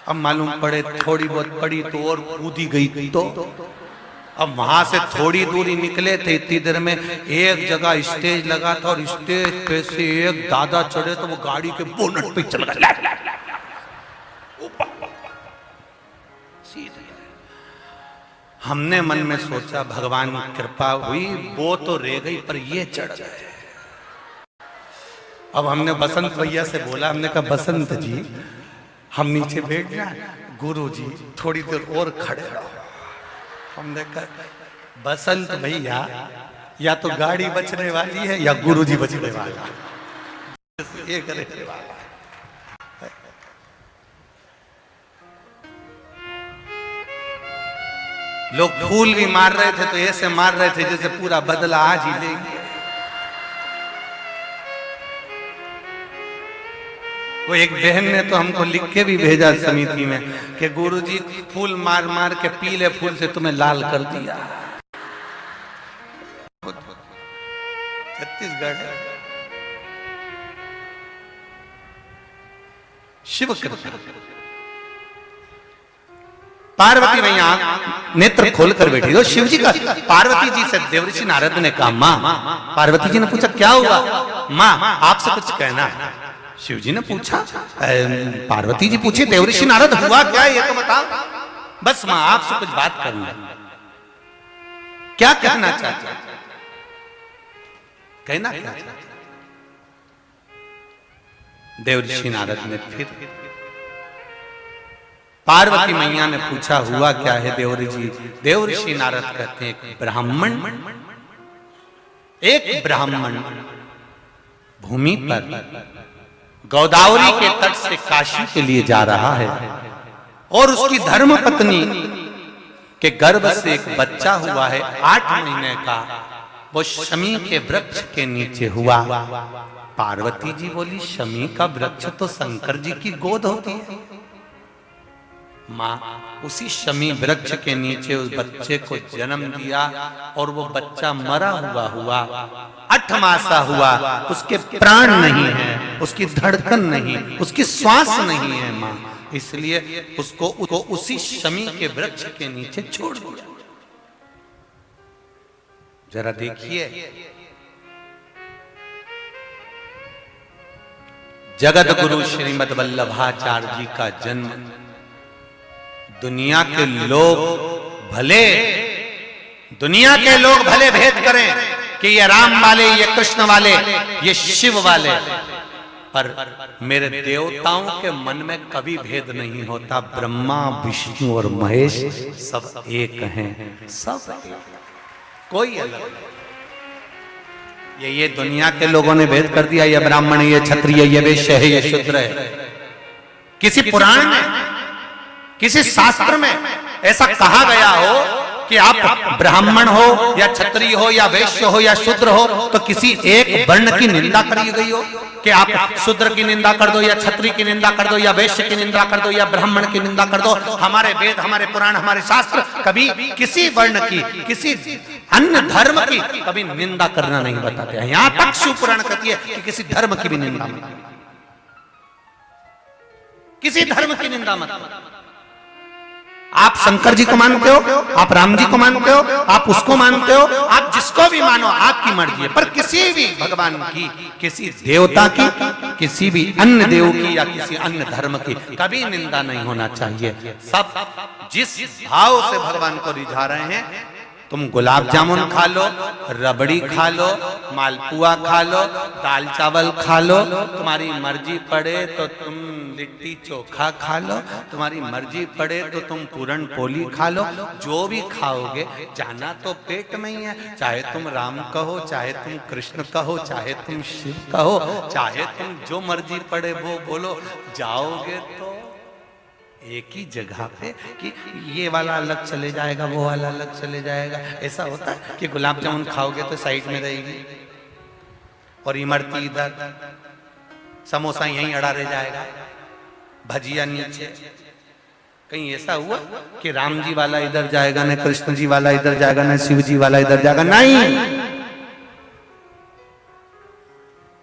अब मालूम पड़े थोड़ी बहुत पड़ी तो और कूदी गई। तो अब वहां से थोड़ी दूरी निकले थे, इतनी देर में एक जगह स्टेज लगा था, और स्टेज पे से एक दादा चढ़े तो वो गाड़ी के बोनट पे चल गया। हमने मन में सोचा भगवान कृपा हुई, वो तो रह गई पर ये चढ़ गए। अब हमने बसंत भैया से बोला, हमने कहा बसंत जी हम नीचे बैठ जाए, गुरु जी थोड़ी देर और खड़े रहो। हमने कहा बसंत भैया या तो गाड़ी बचने वाली है या गुरु जी बचने वाला, ये करे वाला। लोग फूल भी मार रहे थे तो ऐसे मार रहे थे जैसे पूरा बदला आज ही लेंगे। वो एक बहन ने तो हमको लिख के भी भेजा समिति में कि गुरुजी फूल मार मार के पीले फूल से तुम्हें लाल कर दिया। छत्तीसगढ़ शिव कृपा। पार्वती मैया नेत्र खोलकर बैठी हो शिव जी का। पार्वती जी से देवर्षि नारद ने कहा माँ, पार्वती जी ने पूछा क्या हुआ माँ, आपसे कुछ कहना। शिव जी ने पूछा, पार्वती जी पूछे देवर्षि नारद हुआ क्या ये तो बताओ। बस माँ आपसे कुछ बात करना। क्या कहना चाहते, कहना क्या चाहते। देवर्षि नारद ने फिर पार्वती मैया ने पूछा हुआ क्या है देवर्षि। देवर्षि नारद कहते हैं एक ब्राह्मण भूमि पर गोदावरी के तट से काशी के लिए जा रहा है और उसकी धर्म पत्नी के गर्भ से एक बच्चा हुआ है 8 महीने का। वो शमी के वृक्ष के नीचे हुआ। पार्वती जी बोली शमी का वृक्ष तो शंकर जी की गोद होती है। माँ उसी शमी वृक्ष के नीचे उस बच्चे को जन्म दिया और वो बच्चा मरा हुआ 8 मासा हुआ। उसके प्राण नहीं है, उसकी धड़कन नहीं, उसकी श्वास नहीं है माँ, इसलिए उसको उसी शमी के वृक्ष के नीचे छोड़ दिया। जरा देखिए, जगत गुरु श्रीमद् वल्लभाचार्य जी का जन्म, दुनिया के लोग भले भेद करें कि ये राम वाले, ये कृष्ण वाले, ये शिव वाले, पर मेरे देवताओं के मन में कभी भेद नहीं होता। ब्रह्मा, विष्णु और महेश सब एक हैं, सब एक, कोई अलग नहीं। ये दुनिया के लोगों ने भेद कर दिया, ये ब्राह्मण है, ये क्षत्रिय, ये वैश्य है, ये शूद्र है। किसी पुराण में, किसी शास्त्र में ऐसा कहा गया हो कि आप ब्राह्मण हो या क्षत्रिय हो या वैश्य हो या शूद्र हो तो किसी एक वर्ण की निंदा करी गई हो कि आप शूद्र की निंदा कर दो या क्षत्रिय की निंदा कर दो या वैश्य की निंदा कर दो या ब्राह्मण की निंदा कर दो? हमारे वेद, हमारे पुराण, हमारे शास्त्र कभी किसी वर्ण की, किसी अन्य धर्म की कभी निंदा करना नहीं बताते हैं। यहां तक शिव पुराण कहती है कि किसी धर्म की भी निंदा मत, किसी धर्म की निंदा मत। आप शंकर जी को मानते हो, आप राम जी को मानते हो, आप उसको मानते हो, आप जिसको भी मानो, आपकी मर्जी है, पर किसी भी भगवान की, किसी देवता की, किसी भी अन्य देव की या किसी अन्य धर्म की कभी निंदा नहीं होना चाहिए। सब जिस भाव से भगवान को रिझा रहे हैं, तुम गुलाब जामुन खा लो, रबड़ी खा लो, मालपुआ खा लो, दाल चावल खा लो, तुम्हारी मर्जी पड़े तो तुम लिट्टी चोखा खा लो, तुम्हारी मर्जी पड़े तो तुम पूरन पोली खा लो, जो भी खाओगे जाना तो पेट में ही है। चाहे तुम राम कहो, चाहे तुम कृष्ण कहो, चाहे तुम शिव कहो, चाहे तुम जो मर्जी पड़े वो बोलो, जाओगे तो एक ही जगह पे कि ये वाला अलग चले जाएगा, वो वाला अलग चले जाएगा। ऐसा होता है कि गुलाब जामुन खाओगे तो साइड में रहेगी और इमरती इधर, समोसा यहीं अड़ा रह जाएगा, भजिया नीचे। कहीं ऐसा हुआ कि राम जी वाला इधर जाएगा, न कृष्ण जी वाला इधर जाएगा, न शिव जी वाला इधर जाएगा? नहीं,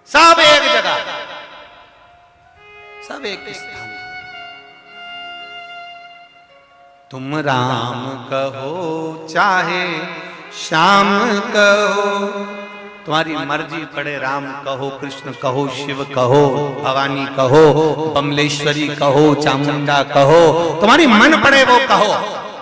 सब एक जगह, सब एक स्थान। तुम राम कहो चाहे श्याम कहो, तुम्हारी मर्जी पड़े, राम कहो, कृष्ण कहो, शिव कहो, भवानी कहो, बमलेश्वरी कहो, चामुंडा कहो, तुम्हारी मन पड़े वो कहो,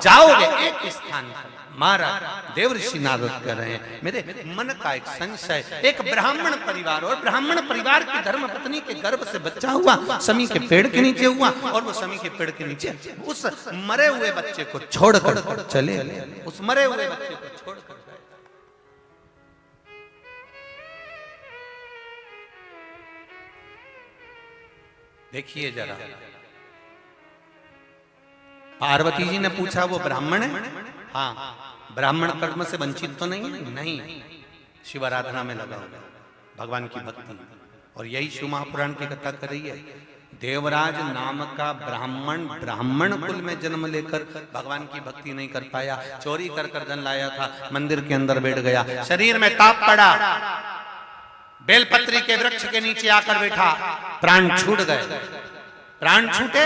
जाओगे एक स्थान। महाराज देवर्षि नारद कह रहे हैं, मेरे मन का एक संशय, एक ब्राह्मण परिवार और ब्राह्मण परिवार की धर्म पत्नी के गर्भ से बच्चा हुआ, समी के पेड़ के नीचे हुआ, और वो समी के पेड़ के नीचे उस मरे हुए बच्चे को छोड़कर चले, उस मरे हुए बच्चे को छोड़कर गए। देखिए जरा, पार्वती जी ने पूछा वो ब्राह्मण है? हाँ, ब्राह्मण कर्म से वंचित तो नहीं है? नहीं, शिव आराधना में लगा हुआ, भगवान की भक्ति। और यही शिव महापुराण की कथा कर रही है। देवराज नाम का ब्राह्मण कुल में जन्म लेकर भगवान की भक्ति नहीं कर पाया, चोरी कर कर धन लाया था, मंदिर के अंदर बैठ गया, शरीर में ताप पड़ा, बेलपत्री के वृक्ष के नीचे आकर बैठा, प्राण छूट गए। प्राण छूटे,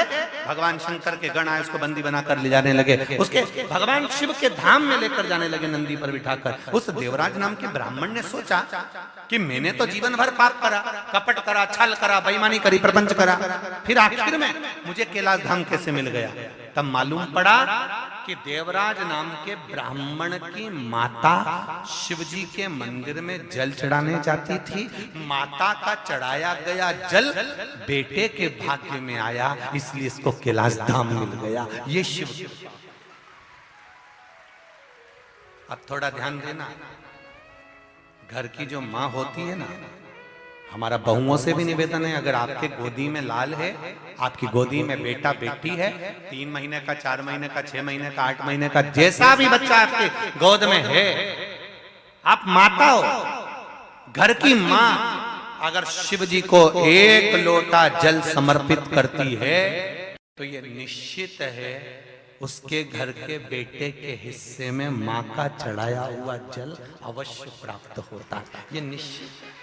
भगवान शंकर के गण आए, उसको बंदी बनाकर ले जाने लगे, उसके भगवान शिव के धाम में लेकर जाने लगे नंदी पर बिठाकर। उस देवराज नाम के ब्राह्मण ने सोचा कि मैंने तो जीवन भर पाप करा, कपट करा, छल करा, बेईमानी करी, प्रपंच करा, फिर आखिर में मुझे कैलाश धाम कैसे मिल गया? तब मालूम पड़ा कि देवराज नाम के ब्राह्मण की माता शिवजी के मंदिर में जल चढ़ाने जाती थी। माता का चढ़ाया गया जल बेटे के भाग्य में आया, इसलिए इसको कैलाश धाम मिल गया। ये शिव। अब थोड़ा ध्यान देना, घर की जो माँ होती है ना, हमारा बहुओं से भी निवेदन है, अगर आपके गोदी में लाल है, आपकी गोदी में बेटा बेटी है, 3 महीने का, 4 महीने का, 6 महीने का, 8 महीने का, जैसा भी बच्चा आपके गोद में है, आप माता हो, घर की माँ अगर शिव जी को 1 लोटा जल समर्पित करती है तो ये निश्चित है उसके घर के बेटे के हिस्से में माँ का चढ़ाया हुआ जल अवश्य प्राप्त होता है, ये निश्चित है।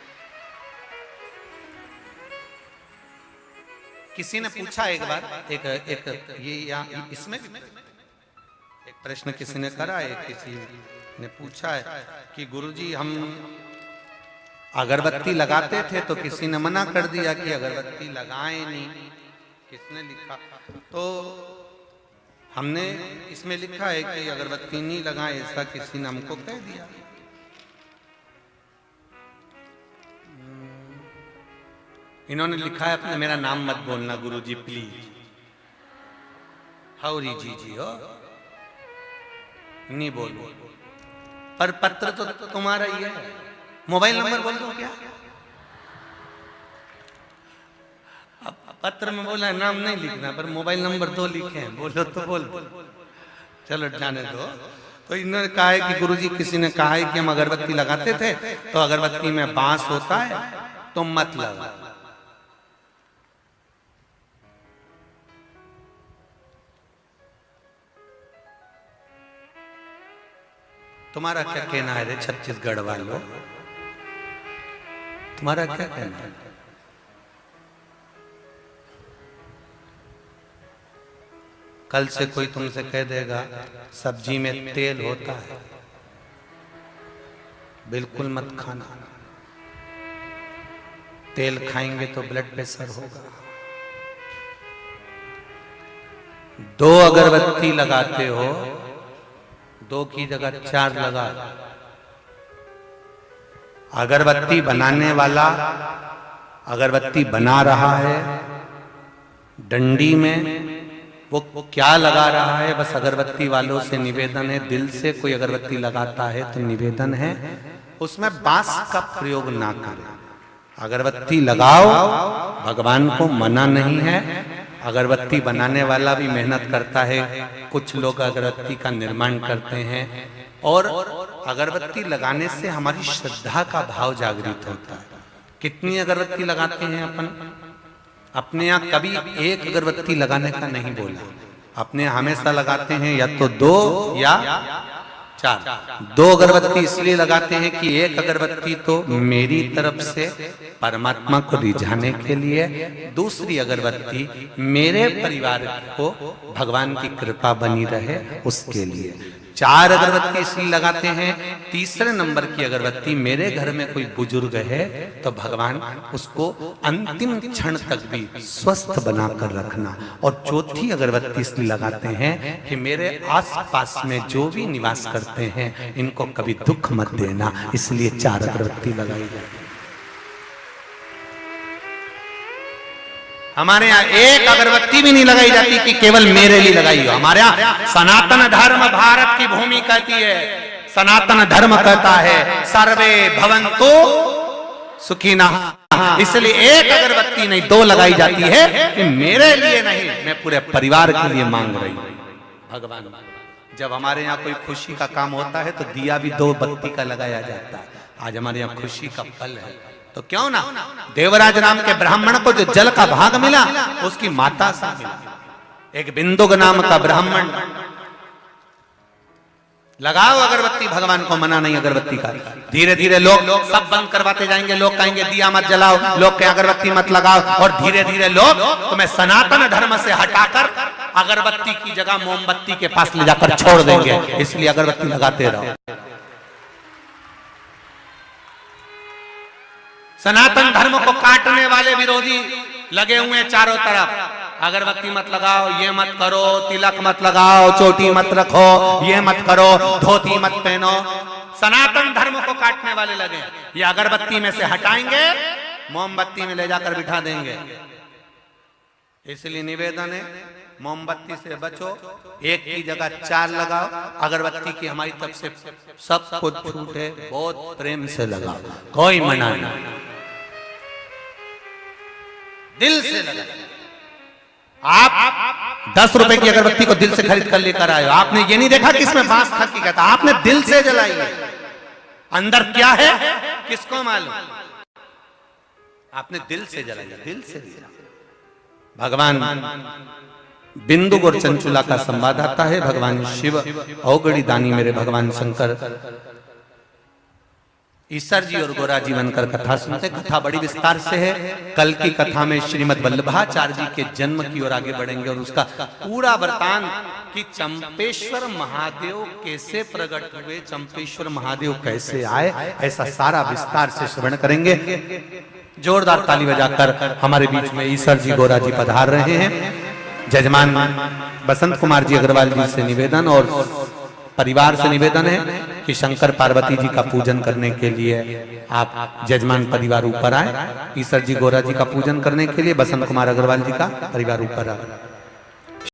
किसी ने पूछा एक बार, एक ये यहाँ इसमें भी एक प्रश्न किसी ने करा है, किसी ने पूछा है कि गुरुजी हम अगरबत्ती लगाते थे तो किसी ने मना कर दिया कि अगरबत्ती लगाएं नहीं। किसने लिखा? तो हमने इसमें लिखा है कि अगरबत्ती नहीं लगाएं, ऐसा किसी ने हमको कह दिया। इन्होंने लिखा है अपने, मेरा नाम मत बोलना गुरुजी प्लीज। हौरी जी हो, नहीं बोलो, पर पत्र तो तुम्हारा ही है। मोबाइल नंबर बोल दो क्या? अब पत्र में बोला है नाम नहीं लिखना, पर मोबाइल नंबर 2 लिखे हैं, बोलो तो बोल। चलो जाने दो। तो इन्होंने कहा है कि गुरुजी किसी ने कहा है कि हम अगरबत्ती लगाते थे तो अगरबत्ती में बांस होता है तो मत लगा। तुम्हारा क्या कहना है रे छत्तीसगढ़ वालों? तुम्हारा क्या कहना है? कल से कोई तुमसे कह देगा सब्जी में तेल होता है, बिल्कुल मत खाना। तेल खाएंगे तो ब्लड प्रेशर होगा। 2 अगरबत्ती लगाते हो, 2 की जगह 4 लगा। अगरबत्ती बनाने वाला अगरबत्ती बना रहा है, डंडी में वो क्या लगा रहा है, बस अगरबत्ती वालों से निवेदन है, दिल से कोई अगरबत्ती लगाता है तो निवेदन है उसमें बांस का प्रयोग ना करें। अगरबत्ती लगाओ, भगवान को मना नहीं है। अगरबत्ती बनाने वाला भी मेहनत करता है, कुछ लोग अगरबत्ती का निर्माण करते हैं, और अगरबत्ती लगाने से हमारी श्रद्धा का भाव जागृत होता है। कितनी अगरबत्ती लगाते हैं अपन? अपने यहाँ कभी एक अगरबत्ती लगाने का नहीं बोला, अपने हमेशा लगाते हैं या तो 2 या 4। 2 अगरबत्ती इसलिए लगाते हैं कि एक अगरबत्ती तो मेरी तरफ से परमात्मा को रिझाने के लिए, दूसरी अगरबत्ती मेरे परिवार को भगवान की कृपा बनी रहे उसके लिए। 4 अगरबत्ती इसलिए लगाते हैं, तीसरे नंबर की अगरबत्ती मेरे घर में कोई बुजुर्ग है तो भगवान उसको अंतिम क्षण तक भी स्वस्थ बनाकर रखना। और चौथी अगरबत्ती इसलिए लगाते हैं कि मेरे आसपास में जो भी निवास करते हैं इनको कभी दुख मत देना, इसलिए 4 अगरबत्ती लगाई जाती है। हमारे यहाँ एक अगरबत्ती भी नहीं लगाई जाती कि केवल मेरे लिए लगाई हो। हमारे यहाँ सनातन धर्म भारत की भूमि कहती है, सनातन धर्म कहता है सर्वे भवन्तु सुखिनः, इसलिए एक अगरबत्ती नहीं 2 लगाई जाती है कि मेरे लिए नहीं, मैं पूरे परिवार के लिए मांग रही हूं। भगवान, जब हमारे यहाँ कोई खुशी का काम होता है तो दिया भी 2 बत्ती का लगाया जाता है। आज हमारे यहाँ खुशी का पल है तो क्यों ना देवराज राम के ब्राह्मण को जो जल का भाग मिला उसकी माता से मिला। एक बिंदुक नाम का ब्राह्मण, लगाओ अगरबत्ती, भगवान को मना नहीं अगरबत्ती का। धीरे धीरे लोग सब बंद करवाते जाएंगे, लोग कहेंगे दिया मत जलाओ, लोग कहेंगे अगरबत्ती मत लगाओ, और धीरे धीरे लोग तुम्हें सनातन धर्म से हटाकर अगरबत्ती की जगह मोमबत्ती के पास ले जाकर छोड़ देंगे। इसलिए अगरबत्ती लगाते रहो। सनातन धर्म को काटने वाले विरोधी लगे हुए हैं चारों तरफ। अगरबत्ती मत लगाओ, ये मत करो, तिलक मत लगाओ, चोटी मत रखो, ये मत करो, धोती मत पहनो। सनातन धर्म को काटने वाले लगे। ये अगरबत्ती में से हटाएंगे, मोमबत्ती में ले जाकर बिठा देंगे। इसलिए निवेदन है मोमबत्ती से बचो, एक की जगह 4 लगाओ। अगरबत्ती की हमारी तरफ से सब कुछ छूट है, बहुत प्रेम से लगाओ, कोई मना नहीं, दिल से लगाओ। आप 10 रुपए की अगरबत्ती को दिल से खरीद कर लेकर आए हो, आपने ये नहीं देखा कि इसमें बांस खा के कहता, आपने दिल से जलाई है। अंदर क्या है किसको मालूम, आपने दिल से जलाई, दिल से दिया। भगवान बिंदुक और चंचुला का संवाद आता है। भगवान शिव अवगड़ी दानी मेरे भगवान शंकर ईसर जी और गोरा जी बनकर कथा सुनते। कथा बड़ी विस्तार से है। कल की कथा में श्रीमद् वल्लभाचार्य जी के जन्म की ओर आगे बढ़ेंगे और उसका पूरा वृतांत कि चंपेश्वर महादेव कैसे प्रकट हुए, चंपेश्वर महादेव कैसे आए, ऐसा सारा विस्तार से श्रवण करेंगे। जोरदार ताली बजाकर हमारे बीच में ईसर जी गोरा जी पधार रहे हैं। जजमान बसंत कुमार जी अग्रवाल जी से निवेदन और परिवार से निवेदन है कि शंकर पार्वती जी का पूजन करने के लिए आप जजमान परिवार ऊपर आए। ईसर जी गोरा जी का पूजन करने के लिए बसंत कुमार अग्रवाल जी का परिवार ऊपर आए।